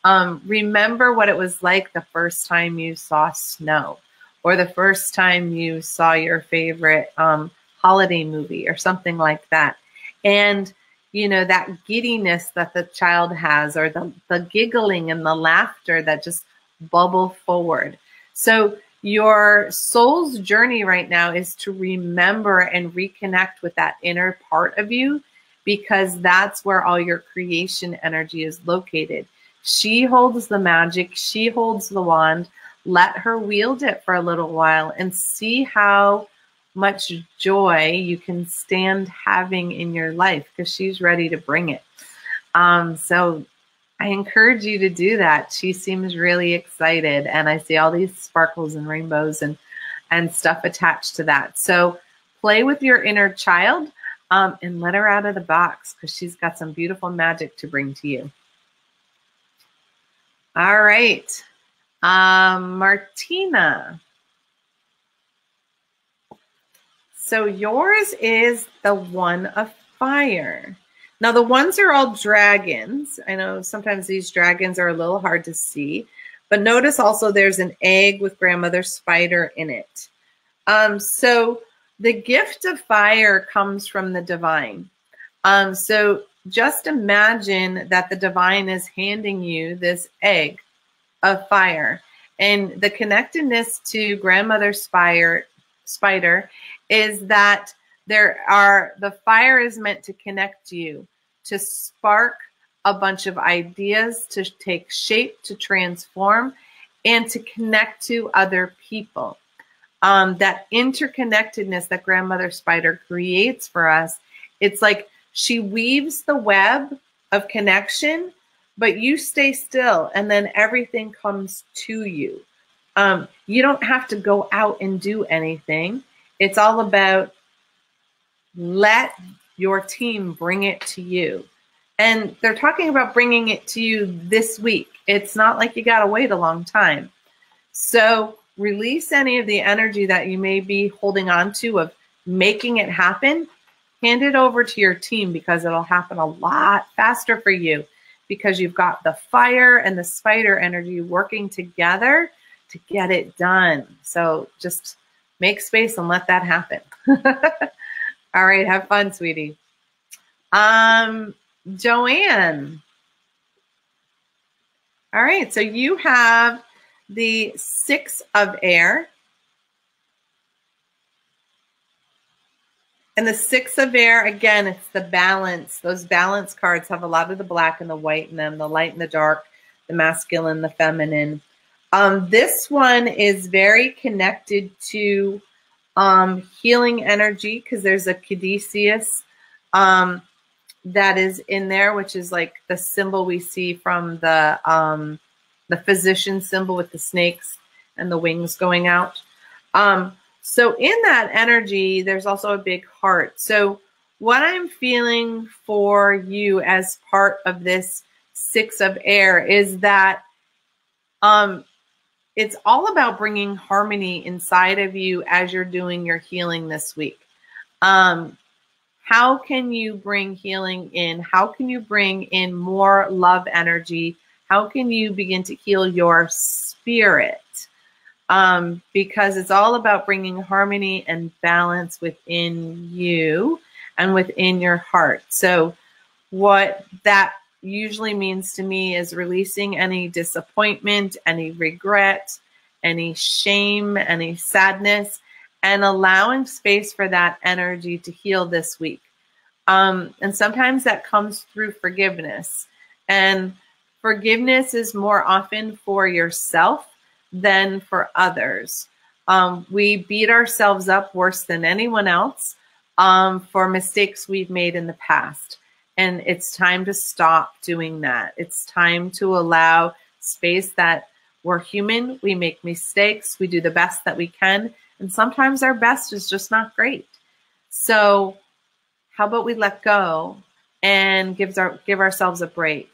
Speaker 1: Remember what it was like the first time you saw snow, or the first time you saw your favorite holiday movie or something like that. And, you know, that giddiness that the child has, or the giggling and the laughter that just bubble forward. So your soul's journey right now is to remember and reconnect with that inner part of you, because that's where all your creation energy is located. She holds the magic. She holds the wand. Let her wield it for a little while and see how much joy you can stand having in your life, because she's ready to bring it. So I encourage you to do that. She seems really excited, and I see all these sparkles and rainbows and stuff attached to that. So play with your inner child and let her out of the box, because she's got some beautiful magic to bring to you. All right. Martina. So yours is the one of fire. Now the ones are all dragons. I know sometimes these dragons are a little hard to see, but notice also there's an egg with grandmother spider in it. So the gift of fire comes from the divine. So just imagine that the divine is handing you this egg of fire, and the connectedness to grandmother spider is that the fire is meant to connect you, to spark a bunch of ideas, to take shape, to transform, and to connect to other people. That interconnectedness that grandmother spider creates for us, it's like she weaves the web of connection, but you stay still, and then everything comes to you. You don't have to go out and do anything. It's all about let your team bring it to you. And they're talking about bringing it to you this week. It's not like you got to wait a long time. So release any of the energy that you may be holding on to of making it happen. Hand it over to your team, because it'll happen a lot faster for you, because you've got the fire and the spider energy working together to get it done. So just make space and let that happen. All right, have fun, sweetie. Joanne. All right, so you have the 6 of air. And the 6 of air, again, it's the balance. Those balance cards have a lot of the black and the white in them, the light and the dark, the masculine, the feminine. This one is very connected to healing energy, because there's a caduceus that is in there, which is like the symbol we see from the physician symbol with the snakes and the wings going out. So in that energy, there's also a big heart. So what I'm feeling for you as part of this 6 of air is that it's all about bringing harmony inside of you as you're doing your healing this week. How can you bring healing in? How can you bring in more love energy? How can you begin to heal your spirit? Because it's all about bringing harmony and balance within you and within your heart. So what that usually means to me is releasing any disappointment, any regret, any shame, any sadness, and allowing space for that energy to heal this week. And sometimes that comes through forgiveness. And forgiveness is more often for yourself than for others. We beat ourselves up worse than anyone else. for mistakes we've made in the past. And it's time to stop doing that. It's time to allow space that we're human, we make mistakes, we do the best that we can, and sometimes our best is just not great. So how about we let go and give ourselves a break?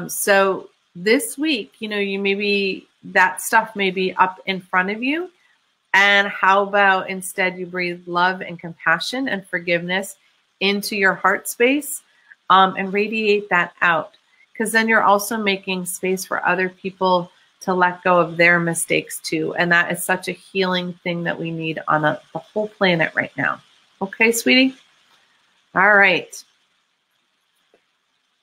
Speaker 1: So this week, you maybe that stuff may be up in front of you. And how about instead you breathe love and compassion and forgiveness into your heart space and radiate that out. Because then you're also making space for other people to let go of their mistakes too. And that is such a healing thing that we need on the whole planet right now. Okay, sweetie? All right.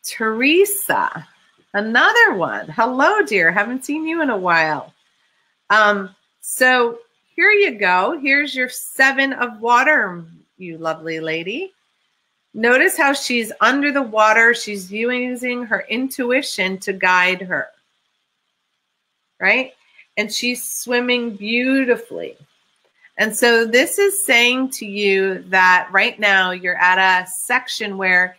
Speaker 1: Teresa, another one. Hello, dear. Haven't seen you in a while. So here you go. Here's your 7 of water, you lovely lady. Notice how she's under the water. She's using her intuition to guide her, right? And she's swimming beautifully. And so this is saying to you that right now you're at a section where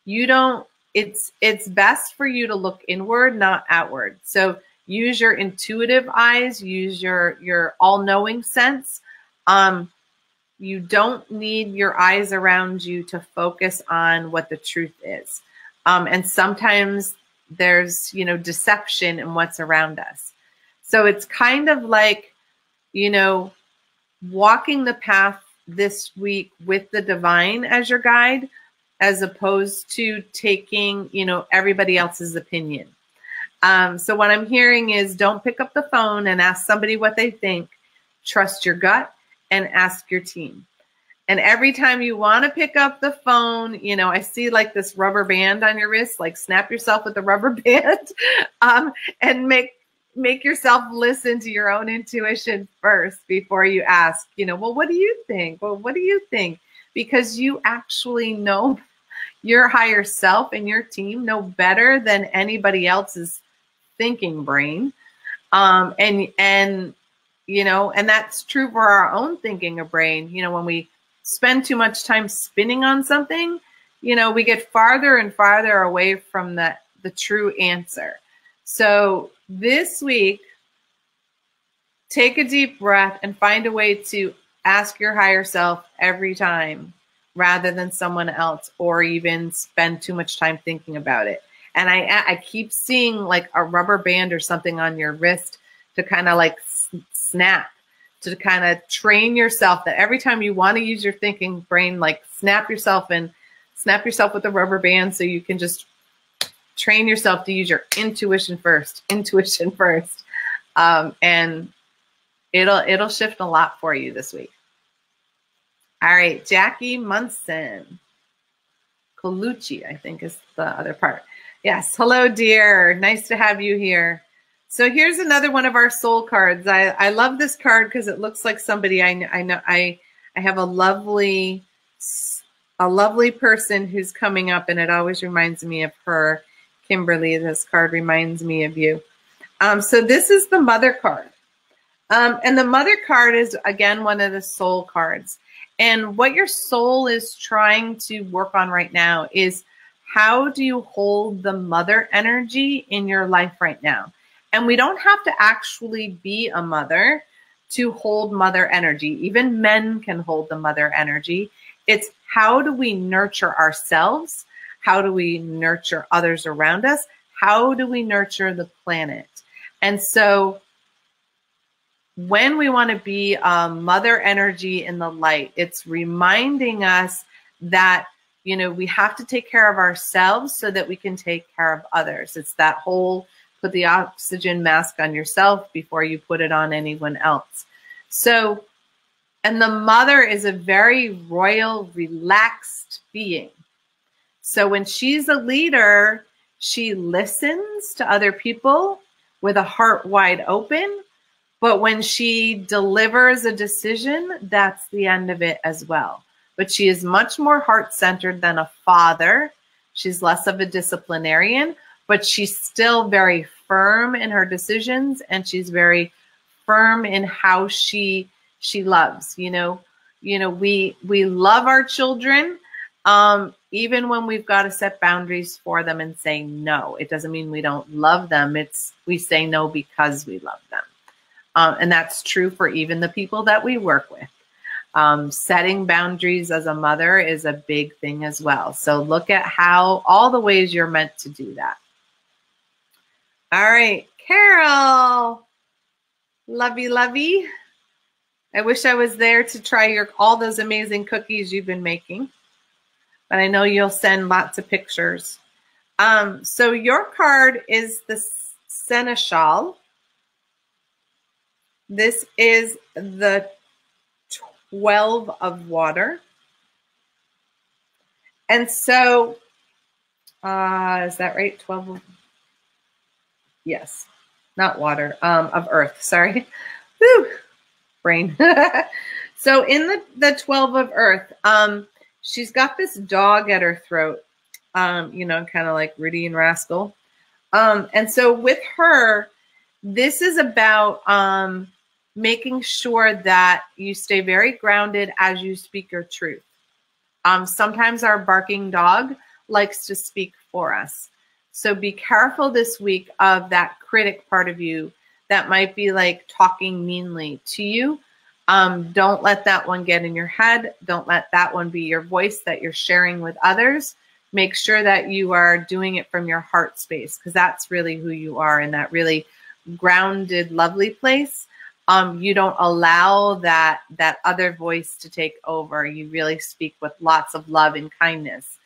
Speaker 1: you don't, it's best for you to look inward, not outward. So use your intuitive eyes, use your all-knowing sense. You don't need your eyes around you to focus on what the truth is. And sometimes there's, deception in what's around us. So it's kind of like, walking the path this week with the divine as your guide, as opposed to taking, everybody else's opinion. So what I'm hearing is don't pick up the phone and ask somebody what they think. Trust your gut and ask your team. And every time you want to pick up the phone, I see like this rubber band on your wrist, like snap yourself with the rubber band and make yourself listen to your own intuition first before you ask, well, what do you think? Well, what do you think? Because you actually know your higher self and your team know better than anybody else's thinking brain. And that's true for our own thinking of brain. When we spend too much time spinning on something, we get farther and farther away from the true answer. So this week, take a deep breath and find a way to ask your higher self every time rather than someone else, or even spend too much time thinking about it. And I keep seeing like a rubber band or something on your wrist to kind of like snap, to kind of train yourself that every time you want to use your thinking brain, like snap yourself with the rubber band so you can just train yourself to use your intuition first, and it'll shift a lot for you this week. All right, Jackie Munson. Colucci, I think is the other part. Yes, hello, dear. Nice to have you here. So here's another one of our soul cards. I love this card because it looks like somebody I know. I have a lovely person who's coming up, and it always reminds me of her. Kimberly, this card reminds me of you. So this is the Mother card. And the Mother card is, again, one of the soul cards. And what your soul is trying to work on right now is how do you hold the mother energy in your life right now? And we don't have to actually be a mother to hold mother energy. Even men can hold the mother energy. It's how do we nurture ourselves? How do we nurture others around us? How do we nurture the planet? And so when we want to be mother energy in the light, it's reminding us that, we have to take care of ourselves so that we can take care of others. It's that whole put the oxygen mask on yourself before you put it on anyone else. So, and the mother is a very royal, relaxed being. So when she's a leader, she listens to other people with a heart wide open. But when she delivers a decision, that's the end of it as well. But she is much more heart-centered than a father. She's less of a disciplinarian, but she's still very firm in her decisions, and she's very firm in how she loves. You know, we love our children, even when we've got to set boundaries for them and say no. It doesn't mean we don't love them. It's we say no because we love them. And that's true for even the people that we work with. Setting boundaries as a mother is a big thing as well. So look at how all the ways you're meant to do that. All right, Carol, lovey. I wish I was there to try all those amazing cookies you've been making, but I know you'll send lots of pictures. So your card is the Seneschal. This is the 12 of water. And so, is that right? 12 of, yes, not water, of earth, sorry. Whew, brain. So in the 12 of earth, she's got this dog at her throat, you know, kind of like Rudy and Rascal. And so with her, this is about making sure that you stay very grounded as you speak your truth. Sometimes our barking dog likes to speak for us. So be careful this week of that critic part of you that might be like talking meanly to you. Don't let that one get in your head. Don't let that one be your voice that you're sharing with others. Make sure that you are doing it from your heart space, because that's really who you are, in that really grounded, lovely place. You don't allow that other voice to take over. You really speak with lots of love and kindness.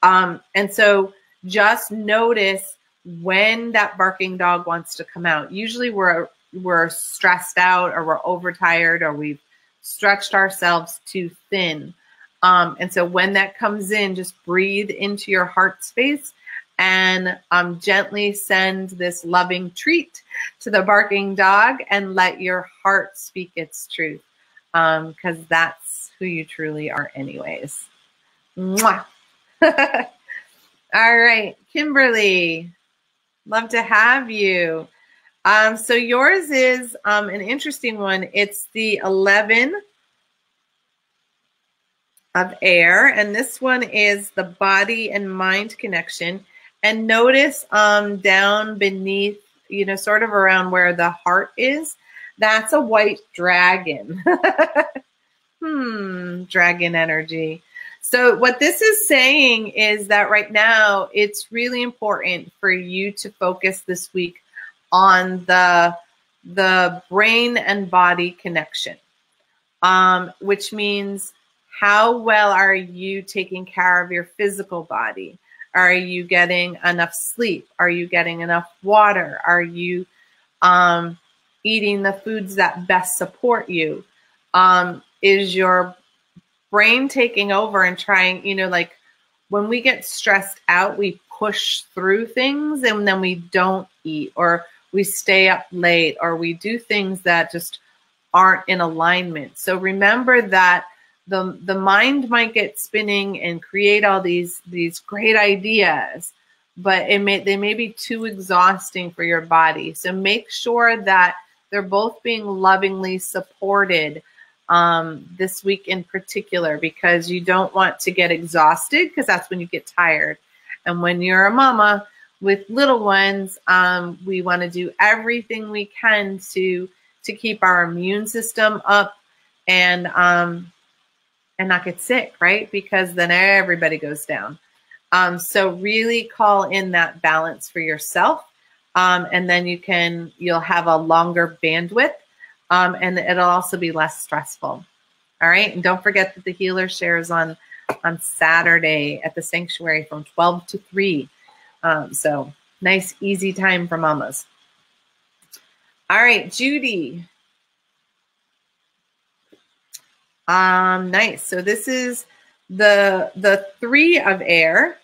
Speaker 1: And so just notice when that barking dog wants to come out. Usually we're stressed out, or we're overtired, or we've stretched ourselves too thin. And so when that comes in, just breathe into your heart space and gently send this loving treat to the barking dog, and let your heart speak its truth, because that's who you truly are anyways. Mwah. All right, Kimberly, love to have you. So yours is an interesting one. It's the 11 of air, and this one is the body and mind connection. And notice down beneath, you know, sort of around where the heart is, that's a white dragon. Dragon energy. So what this is saying is that right now it's really important for you to focus this week on the brain and body connection, which means how well are you taking care of your physical body? Are you getting enough sleep? Are you getting enough water? Are you eating the foods that best support you? Is your brain taking over and trying, you know, like when we get stressed out, we push through things and then we don't eat, or we stay up late, or we do things that just aren't in alignment. So remember that the mind might get spinning and create all these great ideas, but they may be too exhausting for your body. So make sure that they're both being lovingly supported this week in particular, because you don't want to get exhausted, because that's when you get tired. And when you're a mama with little ones, we want to do everything we can to keep our immune system up and not get sick, right? Because then everybody goes down. So really call in that balance for yourself. And then you'll have a longer bandwidth, and it'll also be less stressful. All right. And don't forget that the healer shares on Saturday at the sanctuary from 12 to 3. So nice, easy time for mamas. All right, Judy. Nice. So this is the 3 of air.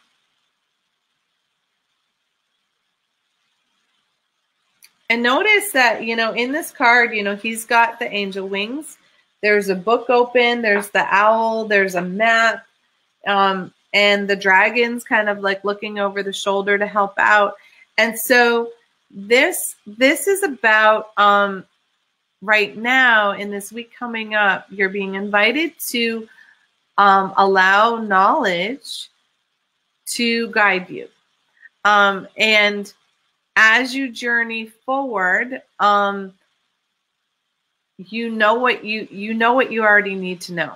Speaker 1: And notice that, you know, in this card, you know, he's got the angel wings. There's a book open. There's the owl. There's a map. And the dragon's kind of like looking over the shoulder to help out. And so this is about right now, in this week coming up, you're being invited to allow knowledge to guide you. And as you journey forward, you know what you already need to know.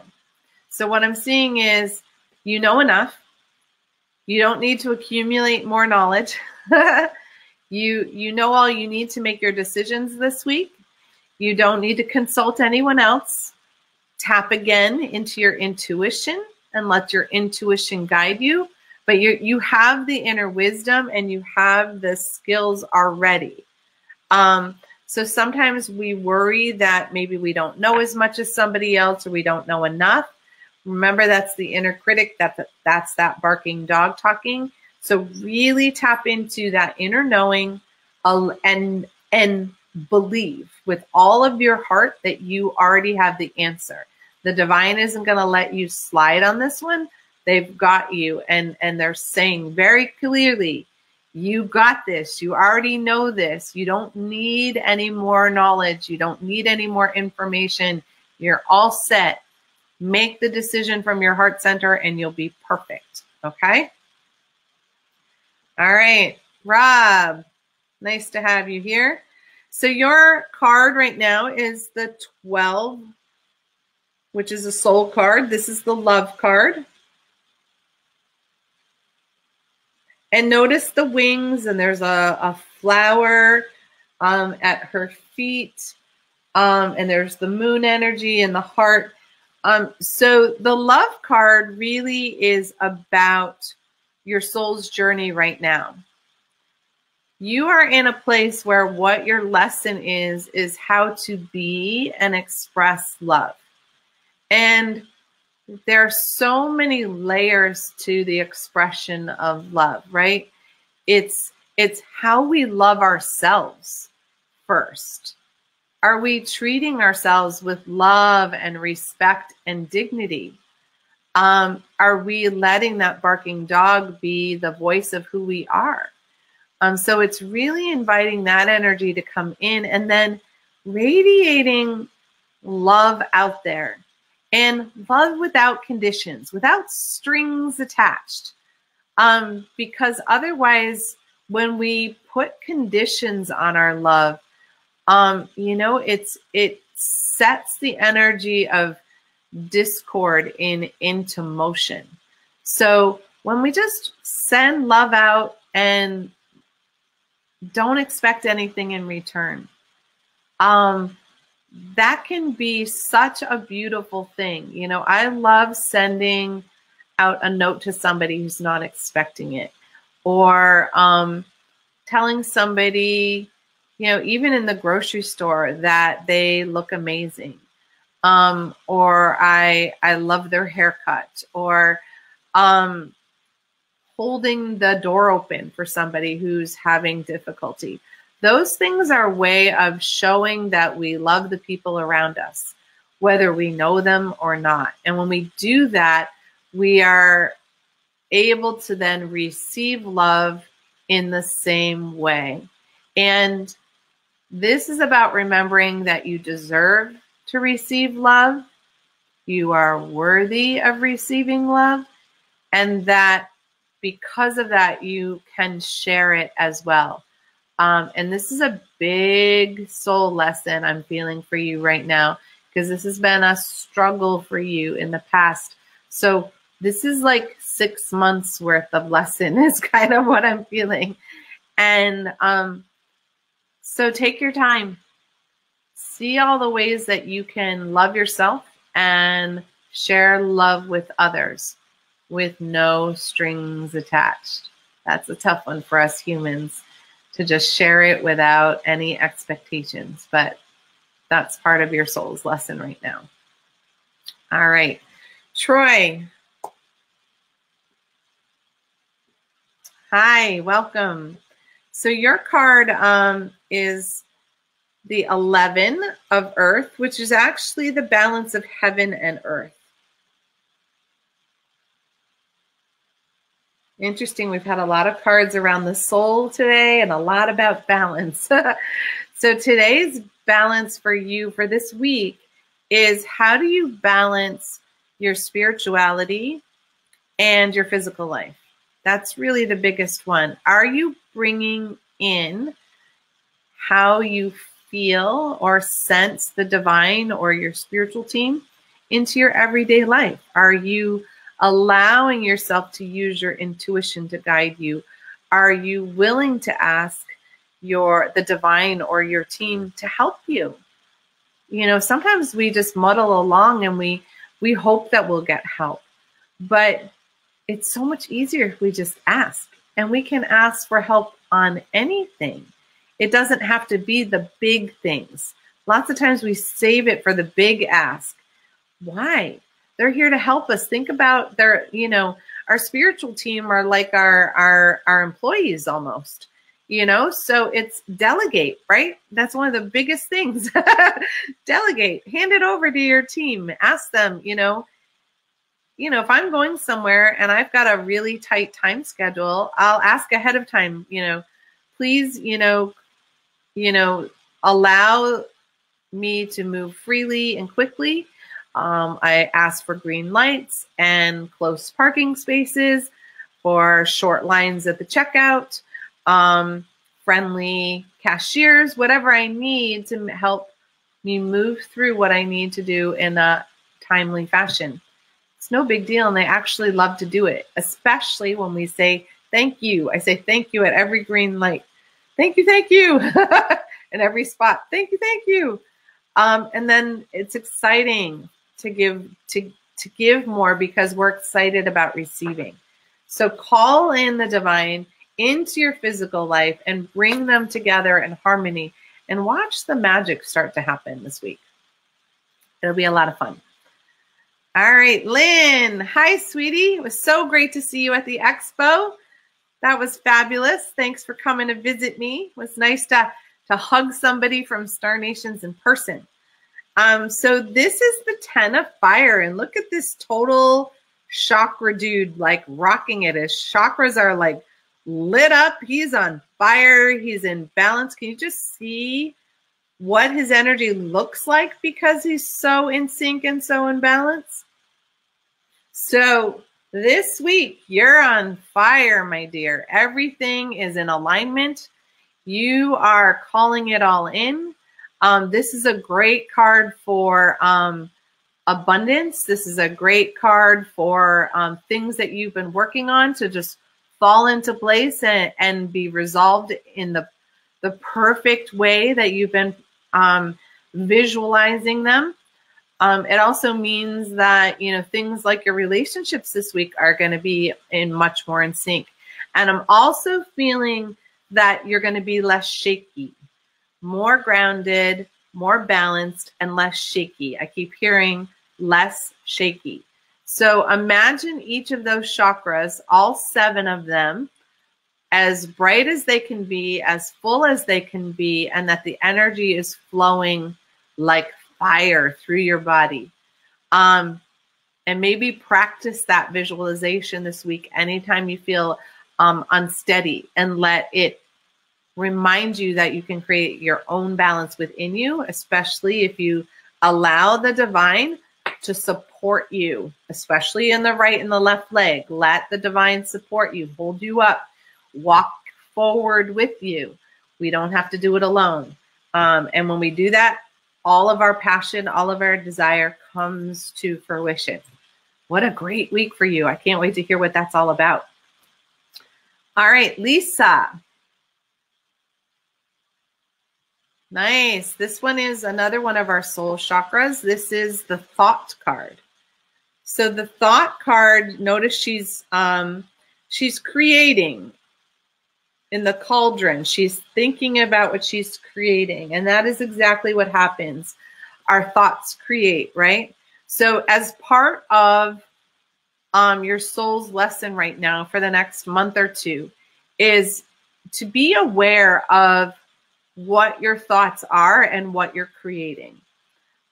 Speaker 1: So what I'm seeing is you know enough. You don't need to accumulate more knowledge. You know all you need to make your decisions this week. You don't need to consult anyone else. Tap again into your intuition and let your intuition guide you. But you have the inner wisdom and you have the skills already. So sometimes we worry that maybe we don't know as much as somebody else or we don't know enough. Remember, that's the inner critic. That's that barking dog talking. So really tap into that inner knowing and believe with all of your heart that you already have the answer. The divine isn't going to let you slide on this one. They've got you, and they're saying very clearly, you got this. You already know this. You don't need any more knowledge. You don't need any more information. You're all set. Make the decision from your heart center and you'll be perfect. Okay? All right. Rob, nice to have you here. So your card right now is the 12, which is a soul card. This is the love card. And notice the wings, and there's a flower at her feet, and there's the moon energy and the heart. So the love card really is about your soul's journey right now. You are in a place where what your lesson is how to be and express love. And there are so many layers to the expression of love, right? It's how we love ourselves first. Are we treating ourselves with love and respect and dignity? Are we letting that barking dog be the voice of who we are? So it's really inviting that energy to come in and then radiating love out there. And love without conditions, without strings attached. Because otherwise, when we put conditions on our love, it sets the energy of discord into motion. So when we just send love out and don't expect anything in return, that can be such a beautiful thing. You know, I love sending out a note to somebody who's not expecting it, or telling somebody, even in the grocery store, that they look amazing, or I love their haircut, or holding the door open for somebody who's having difficulty. Those things are a way of showing that we love the people around us, whether we know them or not. And when we do that, we are able to then receive love in the same way. And this is about remembering that you deserve to receive love. You are worthy of receiving love. And that because of that, you can share it as well. And this is a big soul lesson I'm feeling for you right now, because this has been a struggle for you in the past. So this is like 6 months worth of lesson is kind of what I'm feeling. And so take your time. See all the ways that you can love yourself and share love with others with no strings attached. That's a tough one for us humans, to just share it without any expectations. But that's part of your soul's lesson right now. All right. Troy. Hi, welcome. So your card is the 11 of Earth, which is actually the balance of heaven and earth. Interesting. We've had a lot of cards around the soul today and a lot about balance. So today's balance for you for this week is, how do you balance your spirituality and your physical life? That's really the biggest one. Are you bringing in how you feel or sense the divine or your spiritual team into your everyday life? Are you allowing yourself to use your intuition to guide you? Are you willing to ask the divine or your team to help you? You know, sometimes we just muddle along and we hope that we'll get help, but it's so much easier if we just ask, and we can ask for help on anything. It doesn't have to be the big things. Lots of times we save it for the big ask. Why? They're here to help us. Think about our spiritual team are like our employees almost, so it's delegate, right? That's one of the biggest things. Delegate, hand it over to your team. Ask them, if I'm going somewhere and I've got a really tight time schedule, I'll ask ahead of time, please, allow me to move freely and quickly. I ask for green lights and close parking spaces, for short lines at the checkout, friendly cashiers, whatever I need to help me move through what I need to do in a timely fashion. It's no big deal, and they actually love to do it, especially when we say thank you. I say thank you at every green light. Thank you, thank you. In every spot. Thank you, thank you. And then it's exciting to give more, because we're excited about receiving. So call in the divine into your physical life and bring them together in harmony, and watch the magic start to happen this week. It'll be a lot of fun. All right, Lynn. Hi, sweetie. It was so great to see you at the expo. That was fabulous. Thanks for coming to visit me. It was nice to hug somebody from Star Nations in person. So this is the 10 of fire, and look at this total chakra dude, like rocking it. His chakras are like lit up. He's on fire. He's in balance. Can you just see what his energy looks like, because he's so in sync and so in balance? So this week, you're on fire, my dear. Everything is in alignment. You are calling it all in. This is a great card for abundance. This is a great card for things that you've been working on to just fall into place and be resolved in the perfect way that you've been visualizing them. It also means that, things like your relationships this week are going to be much more in sync. And I'm also feeling that you're going to be less shaky, more grounded, more balanced, and less shaky. I keep hearing less shaky. So imagine each of those chakras, all 7 of them, as bright as they can be, as full as they can be, and that the energy is flowing like fire through your body. And maybe practice that visualization this week anytime you feel unsteady, and let it remind you that you can create your own balance within you, especially if you allow the divine to support you, especially in the right and the left leg. Let the divine support you, hold you up, walk forward with you. We don't have to do it alone. And when we do that, all of our passion, all of our desire comes to fruition. What a great week for you. I can't wait to hear what that's all about. All right, Lisa. Nice. This one is another one of our soul chakras. This is the thought card. So the thought card, notice she's creating in the cauldron. She's thinking about what she's creating. And that is exactly what happens. Our thoughts create, right? So as part of your soul's lesson right now for the next month or two is to be aware of what your thoughts are and what you're creating.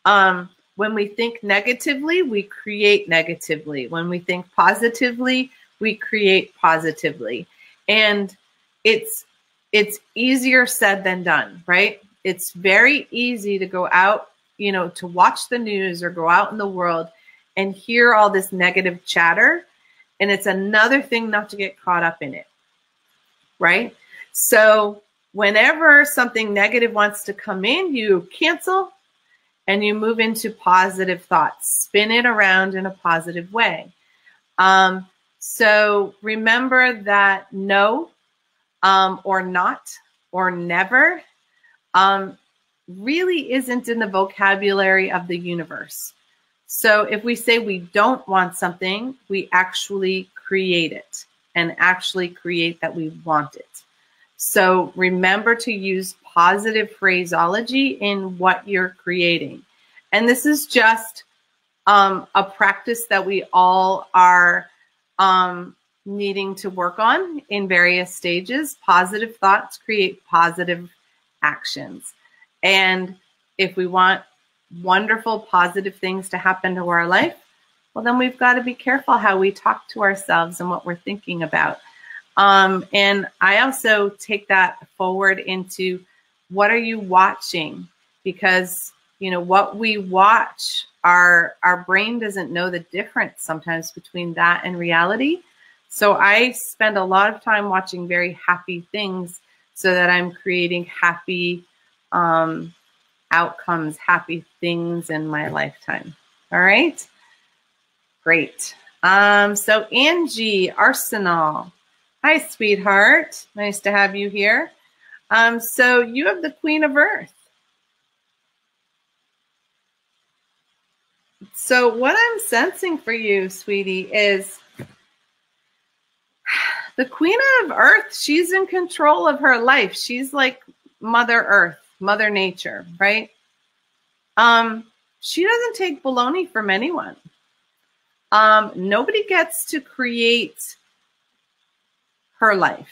Speaker 1: When we think negatively, we create negatively. When we think positively, we create positively. And it's easier said than done, right? it's very easy to go out, you know, to watch the news or go out in the world and hear all this negative chatter. And it's another thing not to get caught up in it, right? So whenever something negative wants to come in, you cancel and you move into positive thoughts. Spin it around in a positive way. So remember that no, or not, or never, really isn't in the vocabulary of the universe. So if we say we don't want something, we actually create it and actually create that we want it. So remember to use positive phraseology in what you're creating. And this is just a practice that we all are needing to work on in various stages. Positive thoughts create positive actions. And if we want wonderful, positive things to happen to our life, well, then we've got to be careful how we talk to ourselves and what we're thinking about. And I also take that forward into what are you watching? Because, you know, what we watch, our brain doesn't know the difference sometimes between that and reality. So I spend a lot of time watching very happy things so that I'm creating happy outcomes, happy things in my lifetime. All right. Great. So Angie Arsenal. Hi, sweetheart. Nice to have you here. So you have the Queen of Earth. So what I'm sensing for you, sweetie, is the Queen of Earth. She's in control of her life. She's like Mother Earth, Mother Nature, right? She doesn't take baloney from anyone. Nobody gets to create her life.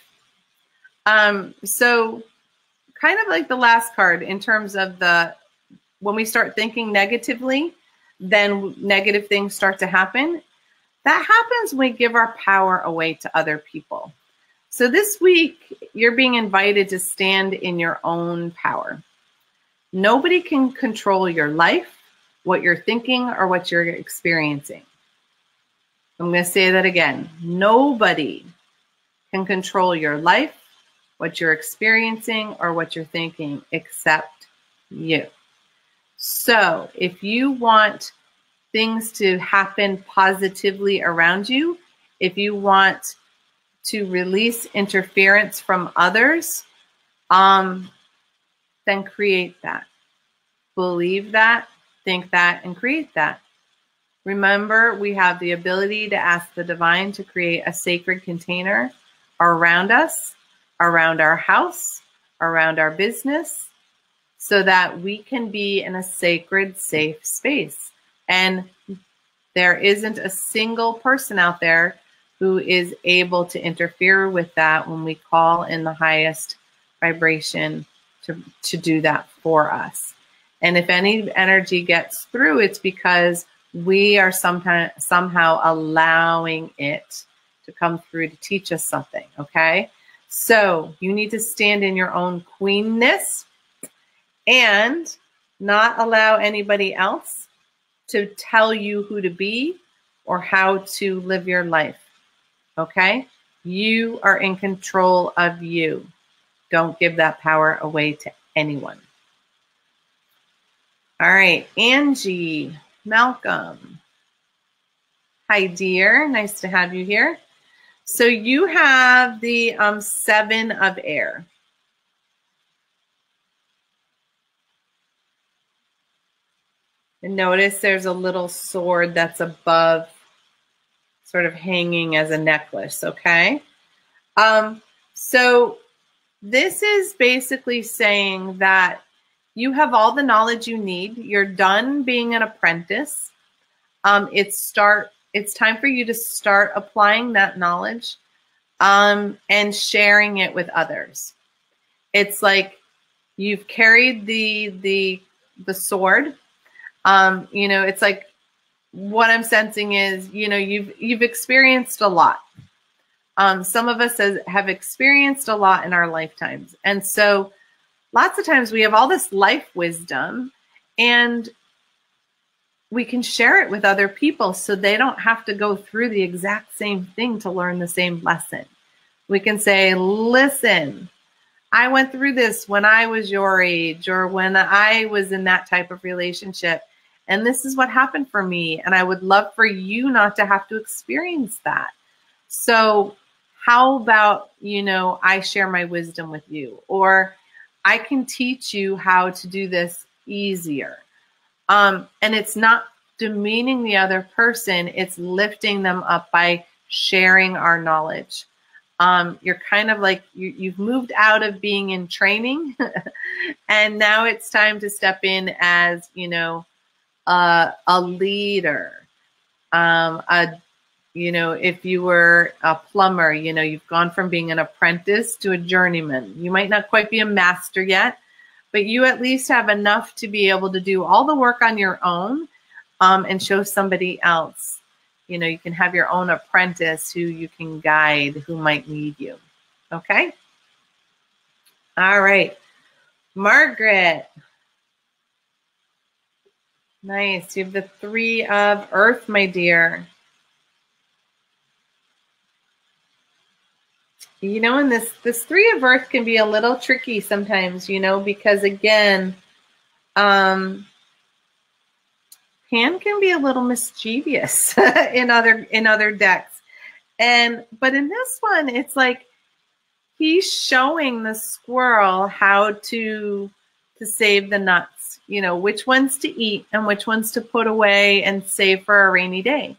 Speaker 1: So kind of like the last card in terms of when we start thinking negatively, then negative things start to happen. That happens when we give our power away to other people. So this week, you're being invited to stand in your own power. Nobody can control your life, what you're thinking, or what you're experiencing. I'm going to say that again. Nobody can control your life, what you're experiencing, or what you're thinking, except you. So if you want things to happen positively around you, if you want to release interference from others, then create that. Believe that, think that, and create that. Remember, we have the ability to ask the divine to create a sacred container around us, around our house, around our business, so that we can be in a sacred, safe space. And there isn't a single person out there who is able to interfere with that when we call in the highest vibration to do that for us. And if any energy gets through, it's because we are somehow allowing it to come through to teach us something, okay? So you need to stand in your own queenness and not allow anybody else to tell you who to be or how to live your life, okay? You are in control of you. Don't give that power away to anyone. All right, Angie, Malcolm. Hi, dear. Nice to have you here. So you have the 7 of air. And notice there's a little sword that's above, sort of hanging as a necklace, okay? So this is basically saying that you have all the knowledge you need. You're done being an apprentice. It's time for you to start applying that knowledge and sharing it with others. It's like you've carried the sword. You know, it's like what I'm sensing is, you know, you've experienced a lot. Some of us have experienced a lot in our lifetimes. And so lots of times we have all this life wisdom and we can share it with other people so they don't have to go through the exact same thing to learn the same lesson. We can say, listen, I went through this when I was your age or when I was in that type of relationship. And this is what happened for me. And I would love for you not to have to experience that. So how about, I share my wisdom with you, or I can teach you how to do this easier. And it's not demeaning the other person. It's lifting them up by sharing our knowledge. You're kind of like, you've moved out of being in training and now it's time to step in as, a leader. If you were a plumber, you've gone from being an apprentice to a journeyman. You might not quite be a master yet, but you at least have enough to be able to do all the work on your own, and show somebody else. You can have your own apprentice who you can guide, who might need you. Okay? All right. Margaret. Nice. You have the 3 of Earth, my dear. And this 3 of Earth can be a little tricky sometimes, because again, Pan can be a little mischievous in other decks. But in this one, it's like he's showing the squirrel how to save the nuts, which ones to eat and which ones to put away and save for a rainy day.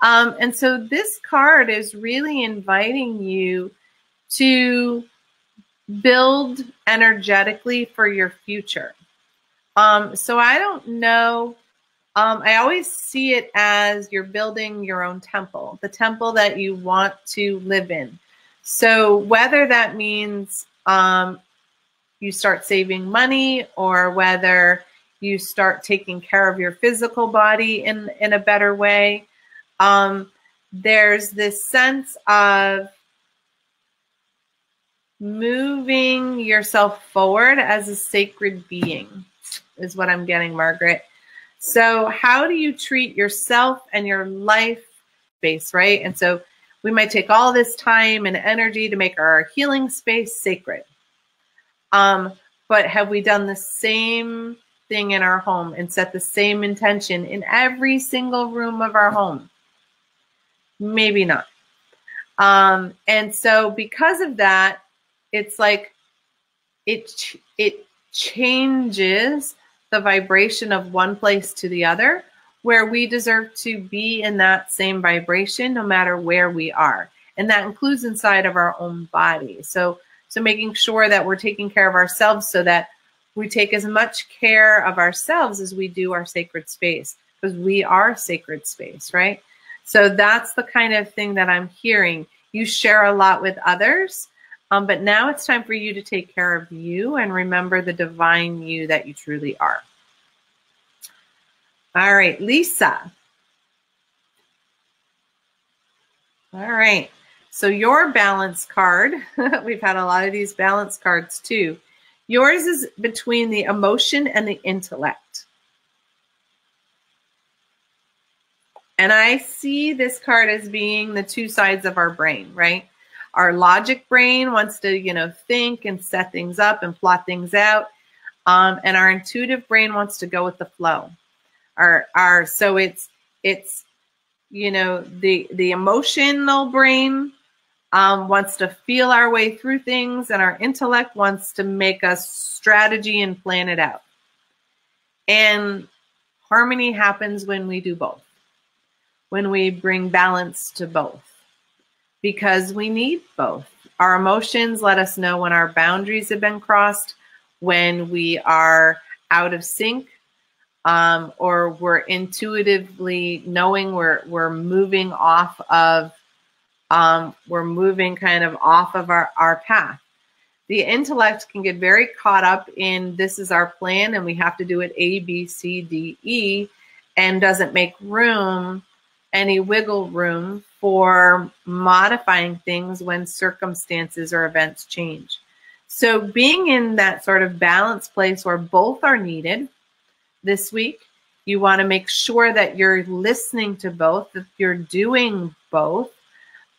Speaker 1: And so this card is really inviting you to build energetically for your future. So I don't know. I always see it as you're building your own temple, the temple that you want to live in. So whether that means you start saving money, or whether you start taking care of your physical body in a better way, there's this sense of moving yourself forward as a sacred being is what I'm getting, Margaret. So how do you treat yourself and your life space, right? And so we might take all this time and energy to make our healing space sacred. But have we done the same thing in our home and set the same intention in every single room of our home? Maybe not. And so because of that, it's like it changes the vibration of one place to the other, where we deserve to be in that same vibration no matter where we are. And that includes inside of our own body. So making sure that we're taking care of ourselves so that we take as much care of ourselves as we do our sacred space, because we are sacred space, right? So that's the kind of thing that I'm hearing. You share a lot with others, but now it's time for you to take care of you and remember the divine you that you truly are. All right, Lisa. All right, so your balance card, we've had a lot of these balance cards too. Yours is between the emotion and the intellect. And I see this card as being the 2 sides of our brain, right? Our logic brain wants to, think and set things up and plot things out. And our intuitive brain wants to go with the flow. So it's the emotional brain wants to feel our way through things, and our intellect wants to make us strategy and plan it out. And harmony happens when we do both, when we bring balance to both, because we need both. Our emotions let us know when our boundaries have been crossed, when we are out of sync, or we're intuitively knowing we're moving off of, we're moving kind of off of our path. The intellect can get very caught up in this is our plan and we have to do it A, B, C, D, E, and doesn't make room, any wiggle room for modifying things when circumstances or events change. So being in that sort of balanced place where both are needed this week, you want to make sure that you're listening to both, that you're doing both,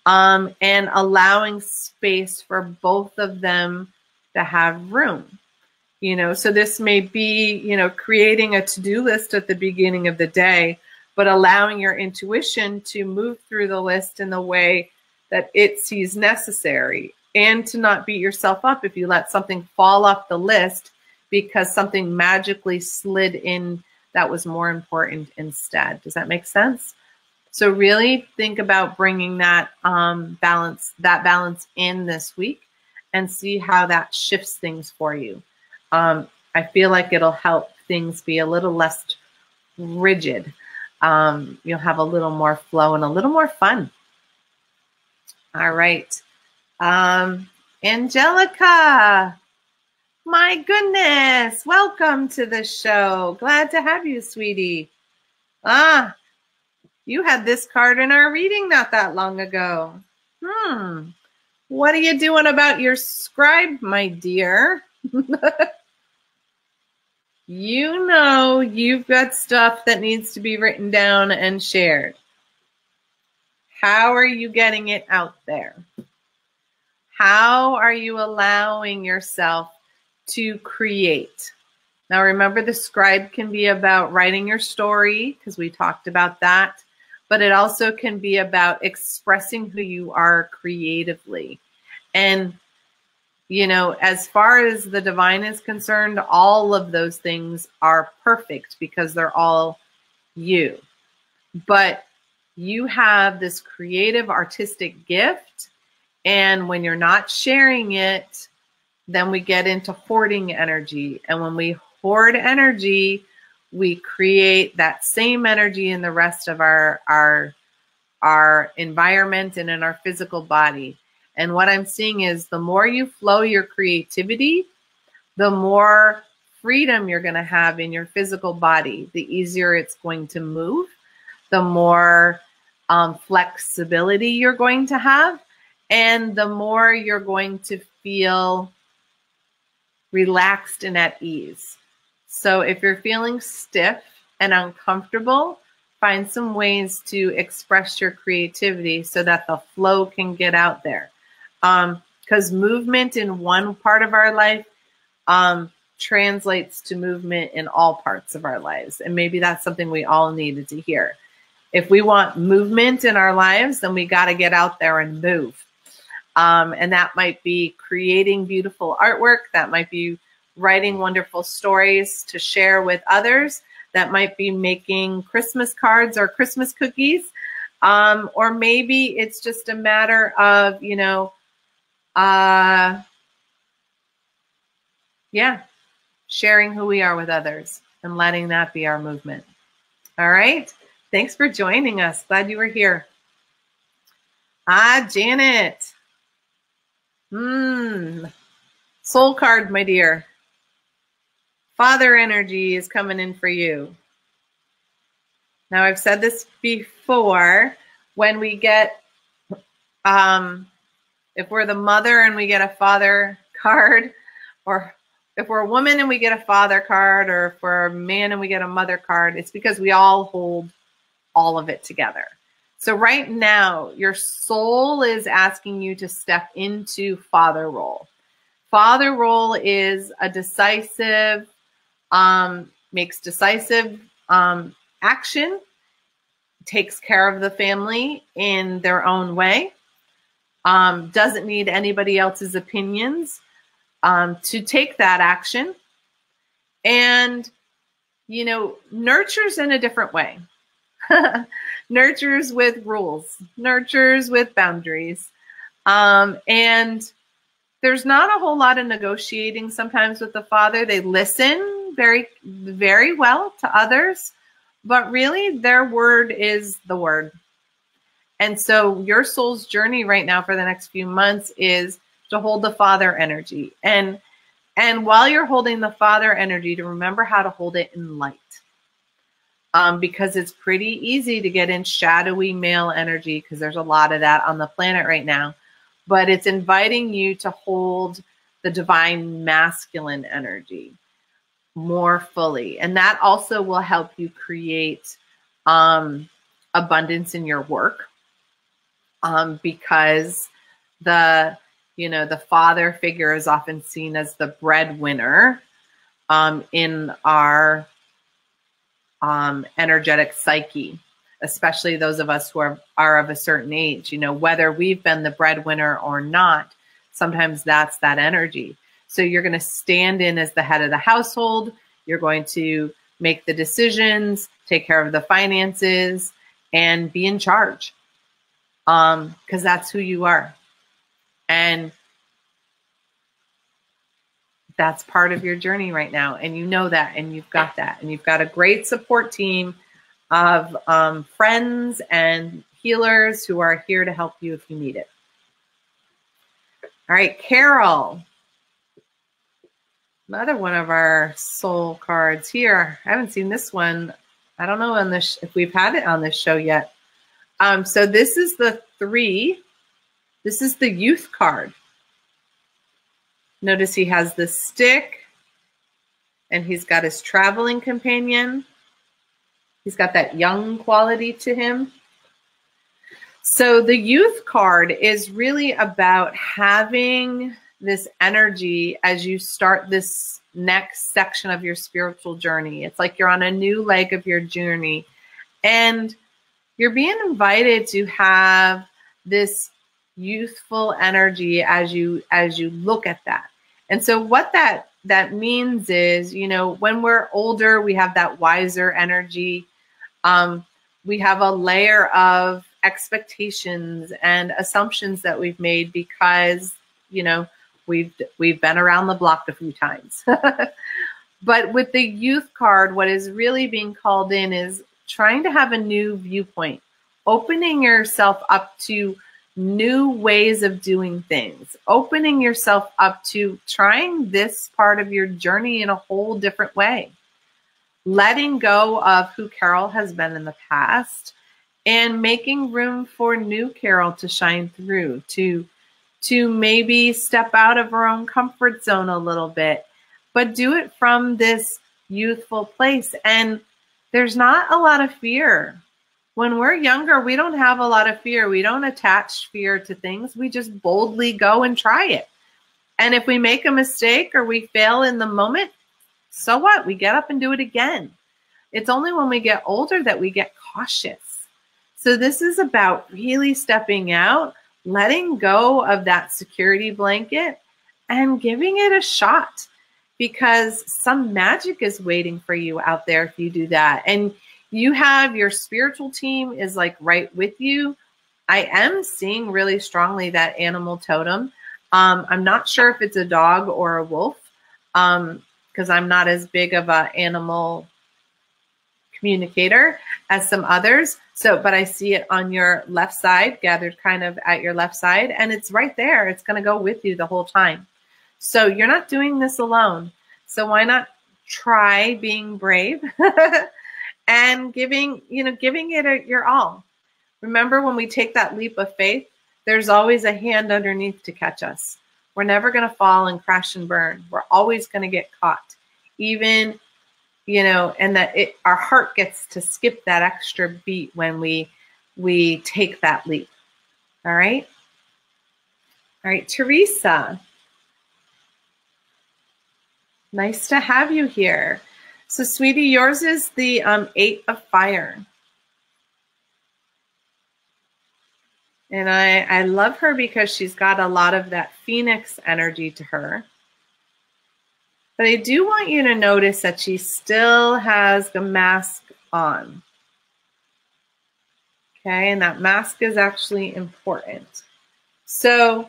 Speaker 1: and allowing space for both of them to have room. You know, so this may be, you know, creating a to-do list at the beginning of the day, but allowing your intuition to move through the list in the way that it sees necessary, and to not beat yourself up if you let something fall off the list because something magically slid in that was more important instead. Does that make sense? So really think about bringing that balance in this week and see how that shifts things for you. I feel like it'll help things be a little less rigid. You'll have a little more flow and a little more fun. All right. Angelica, my goodness. Welcome to the show. Glad to have you, sweetie. You had this card in our reading not that long ago. What are you doing about your scribe, my dear? You know you've got stuff that needs to be written down and shared. How are you getting it out there? How are you allowing yourself to create? Now remember, the scribe can be about writing your story, because we talked about that, but it also can be about expressing who you are creatively. And you know, as far as the divine is concerned, all of those things are perfect because they're all you. But you have this creative, artistic gift. And when you're not sharing it, then we get into hoarding energy. And when we hoard energy, we create that same energy in the rest of our environment and in our physical body. And what I'm seeing is the more you flow your creativity, the more freedom you're going to have in your physical body, the easier it's going to move, the more flexibility you're going to have, and the more you're going to feel relaxed and at ease. So if you're feeling stiff and uncomfortable, find some ways to express your creativity so that the flow can get out there. Because movement in one part of our life translates to movement in all parts of our lives. And maybe that's something we all needed to hear. If we want movement in our lives, then we got to get out there and move. And that might be creating beautiful artwork. That might be writing wonderful stories to share with others. That might be making Christmas cards or Christmas cookies. Or maybe it's just a matter of, you know, sharing who we are with others and letting that be our movement. All right. Thanks for joining us. Glad you were here. Janet. Soul card, my dear. Father energy is coming in for you. Now, I've said this before. When we get, if we're the mother and we get a father card, or if we're a woman and we get a father card, or if we're a man and we get a mother card, it's because we all hold all of it together. So right now, your soul is asking you to step into father role. Father role is a decisive, makes decisive action, takes care of the family in their own way, doesn't need anybody else's opinions to take that action, and, you know, nurtures in a different way. Nurtures with rules, nurtures with boundaries. And there's not a whole lot of negotiating sometimes with the father. They listen very, very well to others, but really their word is the word. And so your soul's journey right now for the next few months is to hold the father energy. And while you're holding the father energy, to remember how to hold it in light. Because it's pretty easy to get in shadowy male energy, because there's a lot of that on the planet right now. But it's inviting you to hold the divine masculine energy more fully. And that also will help you create abundance in your work, because the father figure is often seen as the breadwinner in our energetic psyche, especially those of us who are of a certain age. Whether we've been the breadwinner or not, sometimes that's that energy. So you're going to stand in as the head of the household. You're going to make the decisions, take care of the finances, and be in charge, because that's who you are. And that's part of your journey right now. And you know that, and you've got that. And you've got a great support team of friends and healers who are here to help you if you need it. All right, Carol. Another one of our soul cards here. I haven't seen this one. I don't know if we've had it on this show yet. So this is the 3. This is the youth card. Notice he has the stick, and he's got his traveling companion. He's got that young quality to him. So the youth card is really about having this energy as you start this next section of your spiritual journey. It's like you're on a new leg of your journey, and you're being invited to have this youthful energy as you look at that. And so what that means is, when we're older, we have that wiser energy. We have a layer of expectations and assumptions that we've made because, we've been around the block a few times. But with the youth card, what is really being called in is trying to have a new viewpoint, opening yourself up to new ways of doing things, opening yourself up to trying this part of your journey in a whole different way, letting go of who Carol has been in the past and making room for new Carol to shine through, to maybe step out of her own comfort zone a little bit, but do it from this youthful place. And there's not a lot of fear. When we're younger, we don't have a lot of fear. We don't attach fear to things. We just boldly go and try it. And if we make a mistake or we fail in the moment, so what? We get up and do it again. It's only when we get older that we get cautious. So this is about really stepping out, letting go of that security blanket and giving it a shot, because some magic is waiting for you out there if you do that. And you have your spiritual team is like right with you. I am seeing really strongly that animal totem. I'm not sure if it's a dog or a wolf, because I'm not as big of an animal communicator as some others. But I see it on your left side, gathered kind of at your left side, and it's right there. It's going to go with you the whole time. So you're not doing this alone. So why not try being brave and giving it your all. Remember, when we take that leap of faith, there's always a hand underneath to catch us. We're never going to fall and crash and burn. We're always going to get caught. Even, and that our heart gets to skip that extra beat when we take that leap. All right? All right, Teresa. Nice to have you here. So, sweetie, yours is the 8 of fire. And I love her because she's got a lot of that phoenix energy to her. But I do want you to notice that she still has the mask on. Okay, and that mask is actually important. So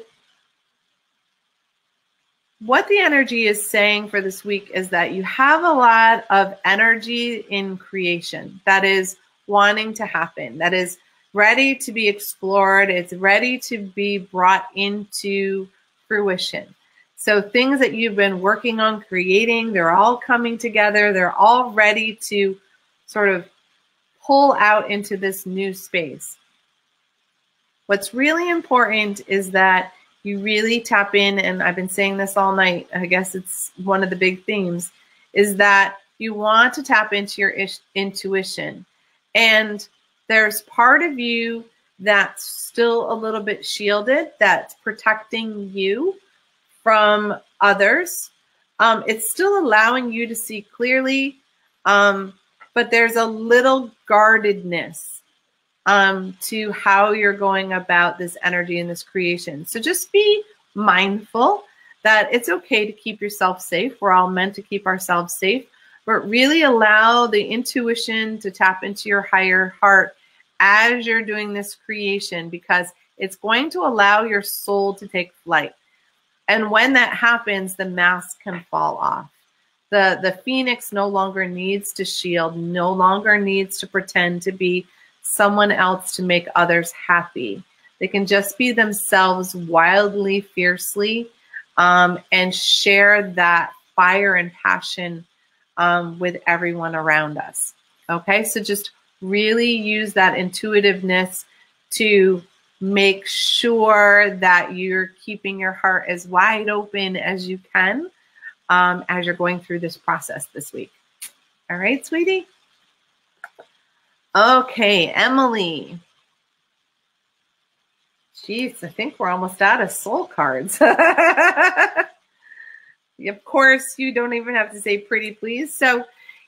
Speaker 1: what the energy is saying for this week is that you have a lot of energy in creation that is wanting to happen, that is ready to be explored. It's ready to be brought into fruition. So things that you've been working on creating, they're all coming together. They're all ready to sort of pull out into this new space. What's really important is that you really tap in, and I've been saying this all night, I guess it's one of the big themes, is that you want to tap into your intuition. And there's part of you that's still a little bit shielded, that's protecting you from others. It's still allowing you to see clearly, but there's a little guardedness to how you're going about this energy and this creation. So just be mindful that it's okay to keep yourself safe. We're all meant to keep ourselves safe, but really allow the intuition to tap into your higher heart as you're doing this creation, because it's going to allow your soul to take flight. And when that happens, the mask can fall off. The phoenix no longer needs to shield, no longer needs to pretend to be someone else to make others happy. They can just be themselves wildly, fiercely, and share that fire and passion with everyone around us. Okay, so just really use that intuitiveness to make sure that you're keeping your heart as wide open as you can as you're going through this process this week. All right, sweetie? Okay, Emily. Jeez, I think we're almost out of soul cards. Of course, you don't even have to say pretty please. So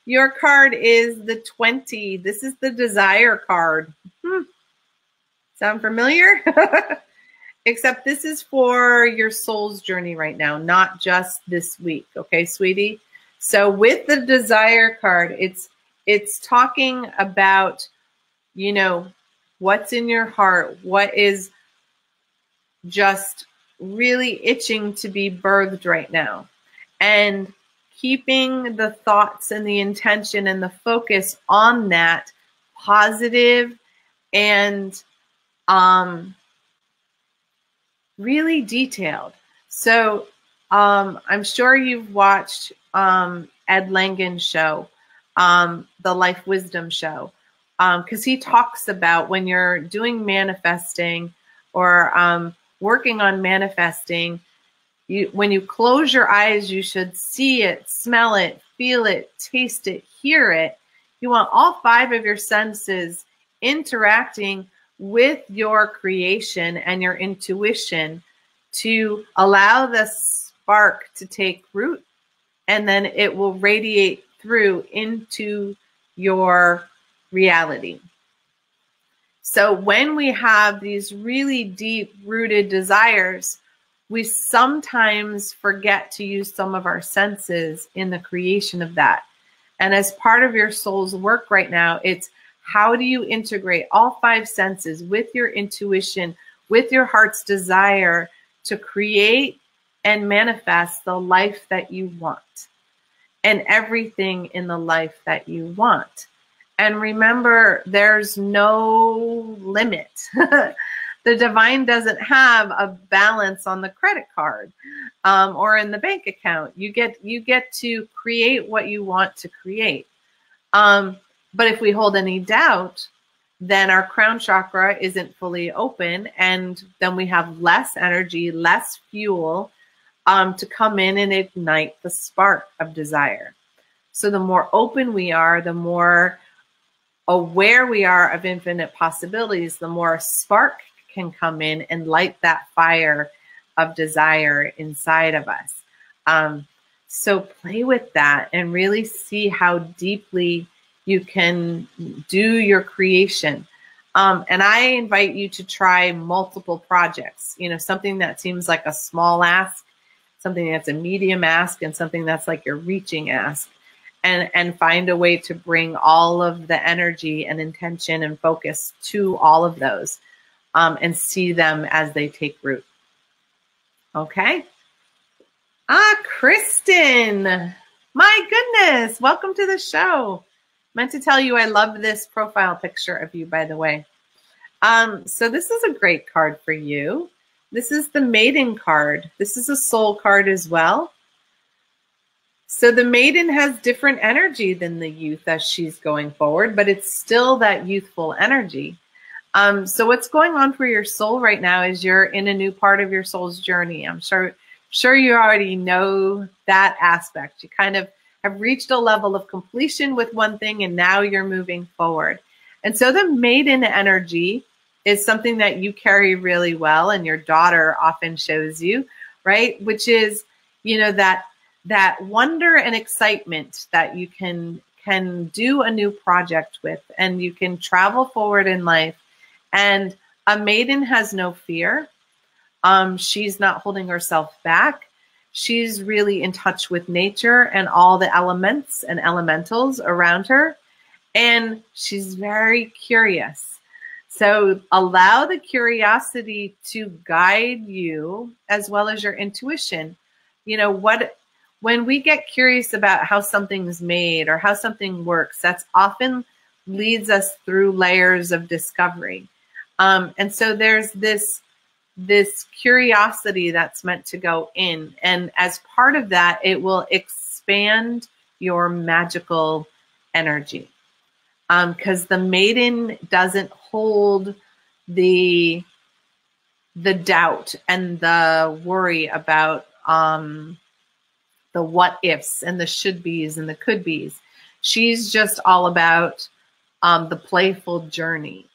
Speaker 1: your card is the 20. This is the desire card. Sound familiar? Except this is for your soul's journey right now, not just this week. Okay, sweetie? So with the desire card, it's talking about, you know, what's in your heart, what is just really itching to be birthed right now. And keeping the thoughts and the intention and the focus on that positive and really detailed. So I'm sure you've watched Ed Langen's show, the Life Wisdom Show, because he talks about when you're doing manifesting or working on manifesting, when you close your eyes, you should see it, smell it, feel it, taste it, hear it. You want all 5 of your senses interacting with your creation and your intuition to allow the spark to take root, and then it will radiate through into your reality. So when we have these really deep-rooted desires, we sometimes forget to use some of our senses in the creation of that. And as part of your soul's work right now, it's how do you integrate all 5 senses with your intuition, with your heart's desire to create and manifest the life that you want and everything in the life that you want. And remember, there's no limit. The divine doesn't have a balance on the credit card or in the bank account. You get to create what you want to create. But if we hold any doubt, then our crown chakra isn't fully open, and then we have less energy, less fuel to come in and ignite the spark of desire. So the more open we are, the more aware we are of infinite possibilities, the more a spark can come in and light that fire of desire inside of us. So play with that and really see how deeply you can do your creation. And I invite you to try multiple projects, you know, something that seems like a small ask, something that's a medium ask, and something that's like your reaching ask, and find a way to bring all of the energy and intention and focus to all of those, and see them as they take root. Okay. Kristen, my goodness, welcome to the show. Meant to tell you I love this profile picture of you, by the way. So this is a great card for you. This is the Maiden card. This is a soul card as well. So the Maiden has different energy than the youth as she's going forward, but it's still that youthful energy. So what's going on for your soul right now is you're in a new part of your soul's journey. I'm sure you already know that aspect. You kind of have reached a level of completion with one thing, and now you're moving forward. And so the maiden energy is something that you carry really well, and your daughter often shows you, right? Which is, you know, that wonder and excitement that you can do a new project with, and you can travel forward in life. And a maiden has no fear. She's not holding herself back. She's really in touch with nature and all the elements and elementals around her. And she's very curious. So allow the curiosity to guide you as well as your intuition. You know, when we get curious about how something's made or how something works, that's often leads us through layers of discovery. And so there's this curiosity that's meant to go in. And as part of that, it will expand your magical energy. Because the maiden doesn't hold the doubt and the worry about the what ifs and the should be's and the could be's. She's just all about the playful journey.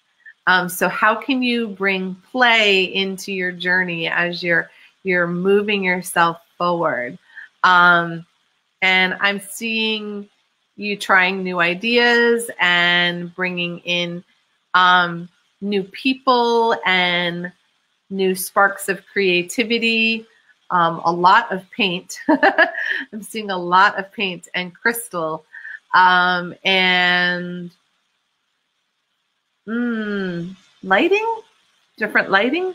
Speaker 1: So how can you bring play into your journey as you're moving yourself forward? And I'm seeing you trying new ideas and bringing in new people and new sparks of creativity, a lot of paint. I'm seeing a lot of paint and crystal, and lighting, different lighting,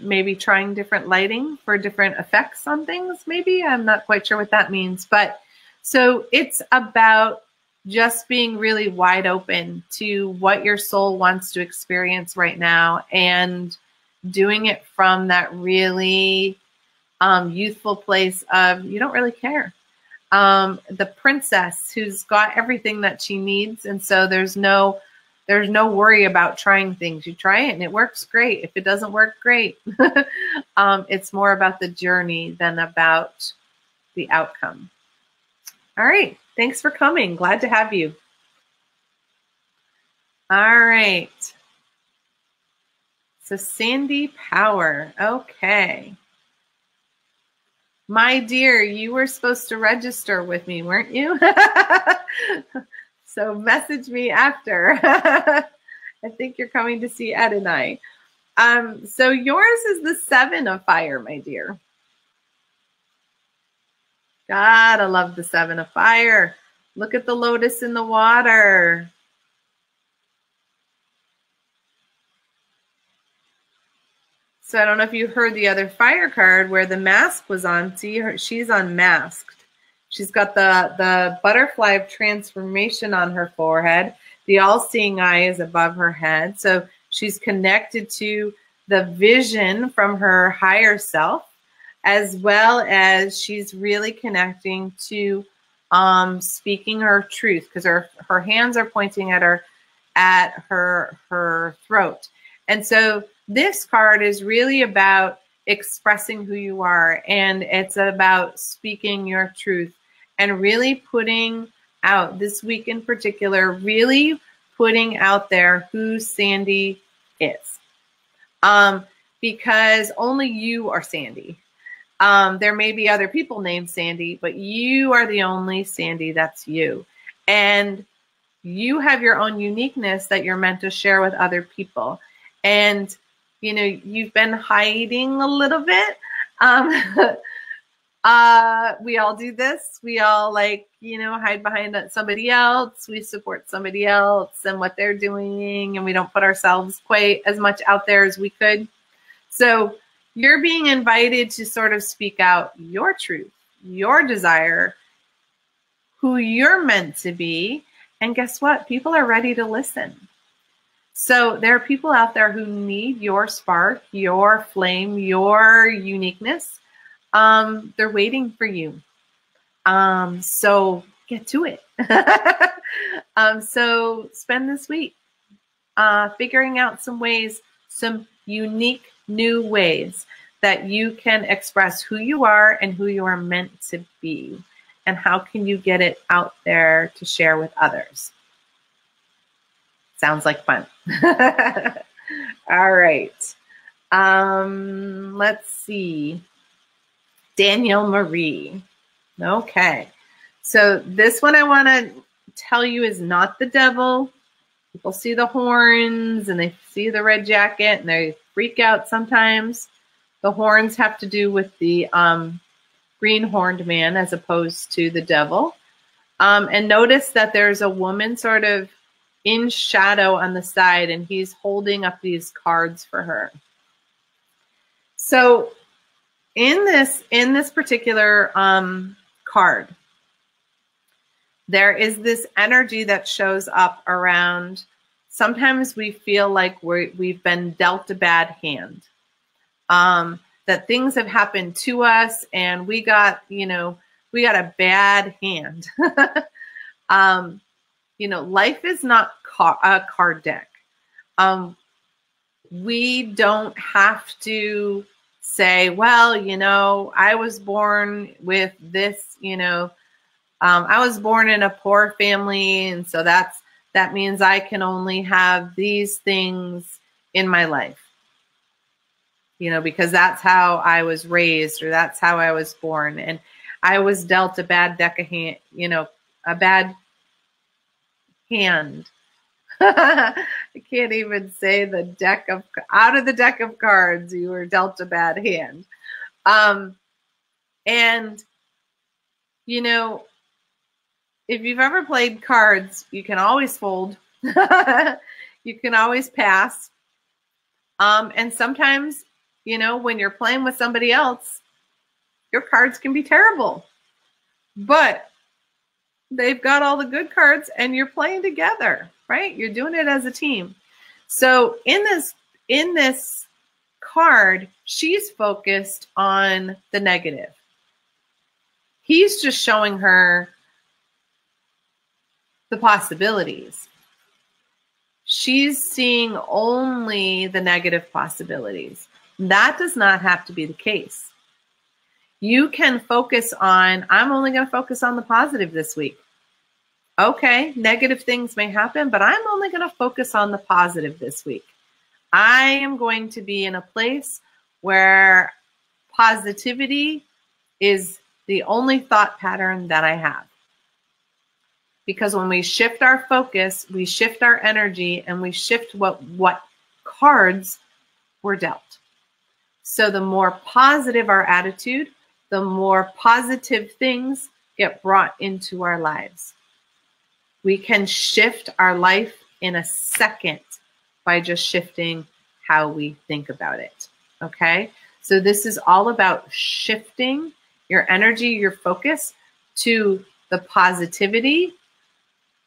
Speaker 1: maybe trying different lighting for different effects on things. Maybe I'm not quite sure what that means, but so it's about just being really wide open to what your soul wants to experience right now and doing it from that really youthful place of you don't really care. The princess who's got everything that she needs, and so there's no worry about trying things. You try it and it works great. If it doesn't work, great. It's more about the journey than about the outcome. All right. Thanks for coming. Glad to have you. All right. So Sandy Power. Okay. My dear, you were supposed to register with me, weren't you? So message me after. I think you're coming to see Ed and I. So yours is the 7 of fire, my dear. God, I love the 7 of fire. Look at the lotus in the water. So I don't know if you heard the other fire card where the mask was on. See, she's unmasked. She's got the butterfly of transformation on her forehead. The all-seeing eye is above her head. So she's connected to the vision from her higher self, as well as she's really connecting to speaking her truth, because her hands are pointing at her throat. And so this card is really about expressing who you are, and it's about speaking your truth and really putting out, this week in particular, really putting out there who Sandy is. Because only you are Sandy. There may be other people named Sandy, but you are the only Sandy that's you. And you have your own uniqueness that you're meant to share with other people. And, you know, you've been hiding a little bit. We all do this. We all hide behind somebody else. We support somebody else and what they're doing, and we don't put ourselves quite as much out there as we could. So you're being invited to sort of speak out your truth, your desire, who you're meant to be. And guess what? People are ready to listen. So there are people out there who need your spark, your flame, your uniqueness. They're waiting for you. So get to it. So spend this week figuring out some ways, some unique new ways that you can express who you are and who you are meant to be. And how can you get it out there to share with others? Sounds like fun. All right. Let's see. Danielle Marie. Okay. So this one I want to tell you is not the devil. People see the horns and they see the red jacket and they freak out sometimes. The horns have to do with the green-horned man as opposed to the devil. And notice that there's a woman sort of in shadow on the side, and he's holding up these cards for her. So in this particular card, there is this energy that shows up around. Sometimes we feel like we've been dealt a bad hand, that things have happened to us and we got a bad hand. Life is not a card deck. We don't have to say, well, I was born with this, I was born in a poor family, and so that means I can only have these things in my life, because that's how I was raised, or that's how I was born, and I was dealt a bad deck of hand, a bad hand. I can't even say out of the deck of cards, you were dealt a bad hand. If you've ever played cards, you can always fold. You can always pass. And sometimes, when you're playing with somebody else, your cards can be terrible. But they've got all the good cards and you're playing together, right? You're doing it as a team. So in this card, she's focused on the negative. He's just showing her the possibilities. She's seeing only the negative possibilities. That does not have to be the case. You can focus on, I'm only going to focus on the positive this week. Okay, negative things may happen, but I'm only going to focus on the positive this week. I am going to be in a place where positivity is the only thought pattern that I have. Because when we shift our focus, we shift our energy, and we shift what cards we're dealt. So the more positive our attitude, the more positive things get brought into our lives. We can shift our life in a second by just shifting how we think about it. Okay? So this is all about shifting your energy, your focus to the positivity,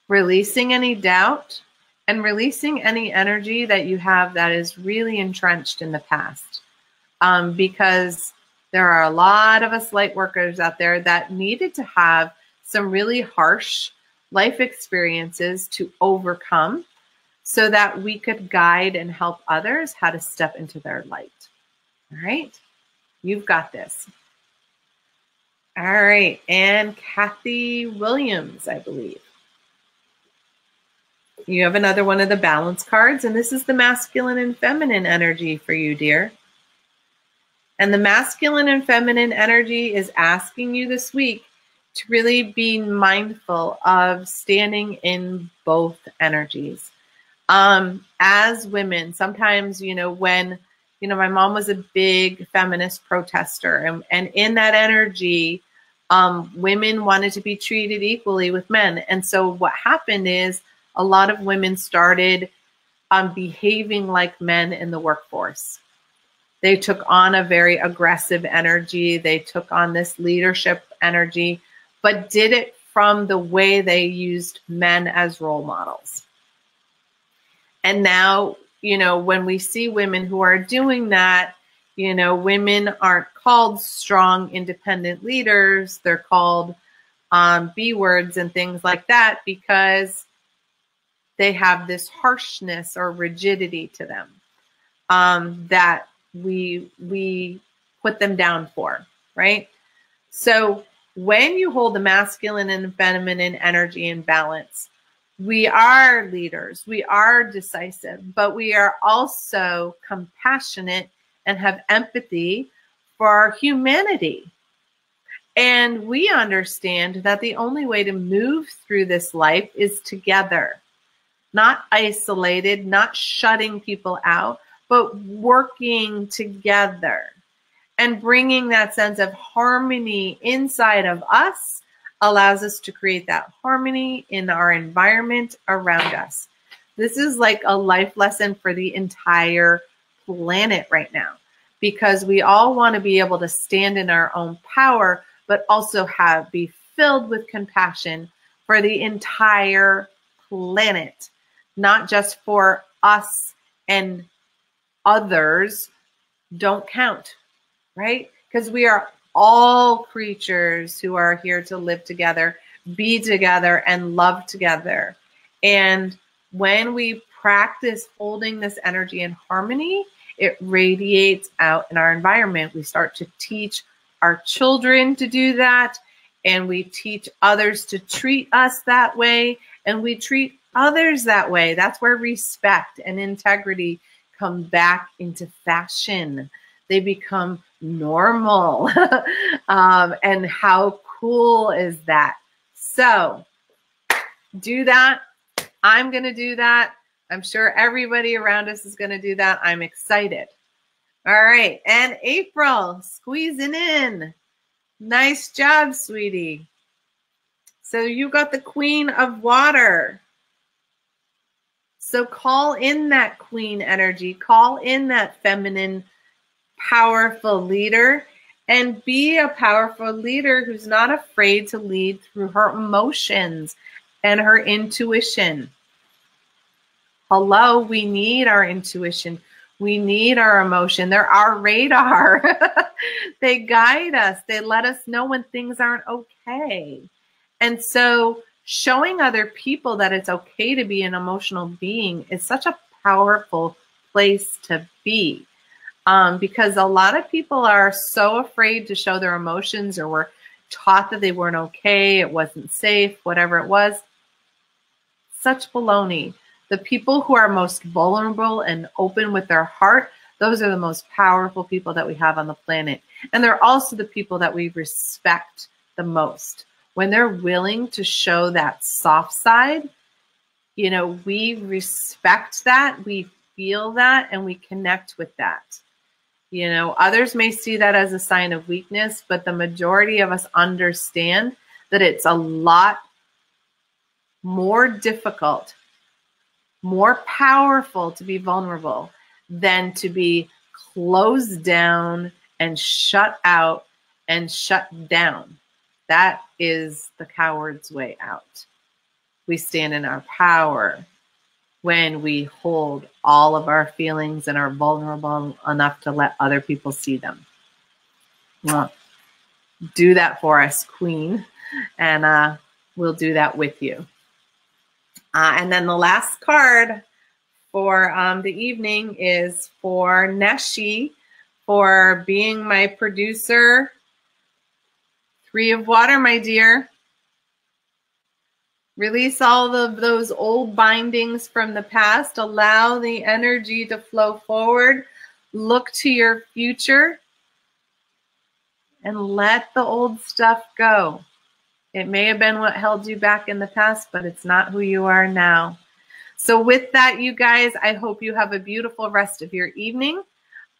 Speaker 1: releasing any doubt, and releasing any energy that you have that is really entrenched in the past. Because there are a lot of us light workers out there that needed to have some really harsh life experiences to overcome so that we could guide and help others how to step into their light. All right? You've got this. All right. And Kathy Williams, I believe. You have another one of the balance cards, and this is the masculine and feminine energy for you, dear. And the masculine and feminine energy is asking you this week to really be mindful of standing in both energies. As women, sometimes, when, my mom was a big feminist protester, and in that energy, women wanted to be treated equally with men. And so what happened is a lot of women started behaving like men in the workforce. They took on a very aggressive energy. They took on this leadership energy, but did it from the way they used men as role models. And now, when we see women who are doing that, women aren't called strong, independent leaders. They're called B words and things like that because they have this harshness or rigidity to them that we put them down for, right? So when you hold the masculine and feminine energy in balance, we are leaders, we are decisive, but we are also compassionate and have empathy for humanity. And we understand that the only way to move through this life is together, not isolated, not shutting people out, but working together and bringing that sense of harmony inside of us allows us to create that harmony in our environment around us. This is like a life lesson for the entire planet right now, because we all want to be able to stand in our own power, but also be filled with compassion for the entire planet, not just for us and others don't count, right? Because we are all creatures who are here to live together, be together, and love together. And when we practice holding this energy in harmony, it radiates out in our environment. We start to teach our children to do that, and we teach others to treat us that way, and we treat others that way. That's where respect and integrity come back into fashion. They become normal. And how cool is that? So do that. I'm going to do that. I'm sure everybody around us is going to do that. I'm excited. All right. And April, squeezing in. Nice job, sweetie. So you got the Queen of Water. So call in that queen energy. Call in that feminine, powerful leader. And be a powerful leader who's not afraid to lead through her emotions and her intuition. Hello, we need our intuition. We need our emotion. They're our radar. They guide us. They let us know when things aren't okay. And so showing other people that it's okay to be an emotional being is such a powerful place to be. Because a lot of people are so afraid to show their emotions, or were taught that they weren't okay, it wasn't safe, whatever it was. Such baloney. The people who are most vulnerable and open with their heart, those are the most powerful people that we have on the planet. And they're also the people that we respect the most. When they're willing to show that soft side, you know, we respect that, we feel that, and we connect with that. You know, others may see that as a sign of weakness, but the majority of us understand that it's a lot more difficult, more powerful to be vulnerable than to be closed down and shut out and shut down. That is the coward's way out. We stand in our power when we hold all of our feelings and are vulnerable enough to let other people see them. Do that for us, Queen, and we'll do that with you. And then the last card for the evening is for Neshi, for being my producer. 3 of Water, my dear. Release all of those old bindings from the past. Allow the energy to flow forward. Look to your future and let the old stuff go. It may have been what held you back in the past, but it's not who you are now. So with that, you guys, I hope you have a beautiful rest of your evening.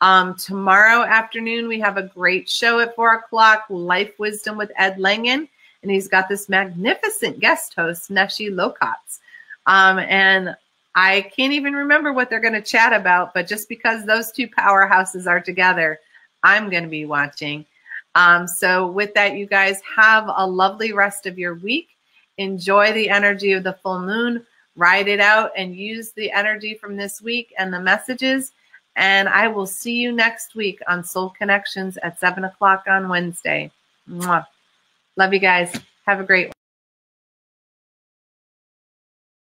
Speaker 1: Tomorrow afternoon, we have a great show at 4 o'clock, Life Wisdom with Ed Langen. And he's got this magnificent guest host, Neshi Lokatz. And I can't even remember what they're going to chat about, but just because those 2 powerhouses are together, I'm going to be watching. So with that, you guys, have a lovely rest of your week. Enjoy the energy of the full moon. Ride it out and use the energy from this week and the messages. And I will see you next week on Soul Connections at 7 o'clock on Wednesday. Mwah. Love you guys. Have a great one.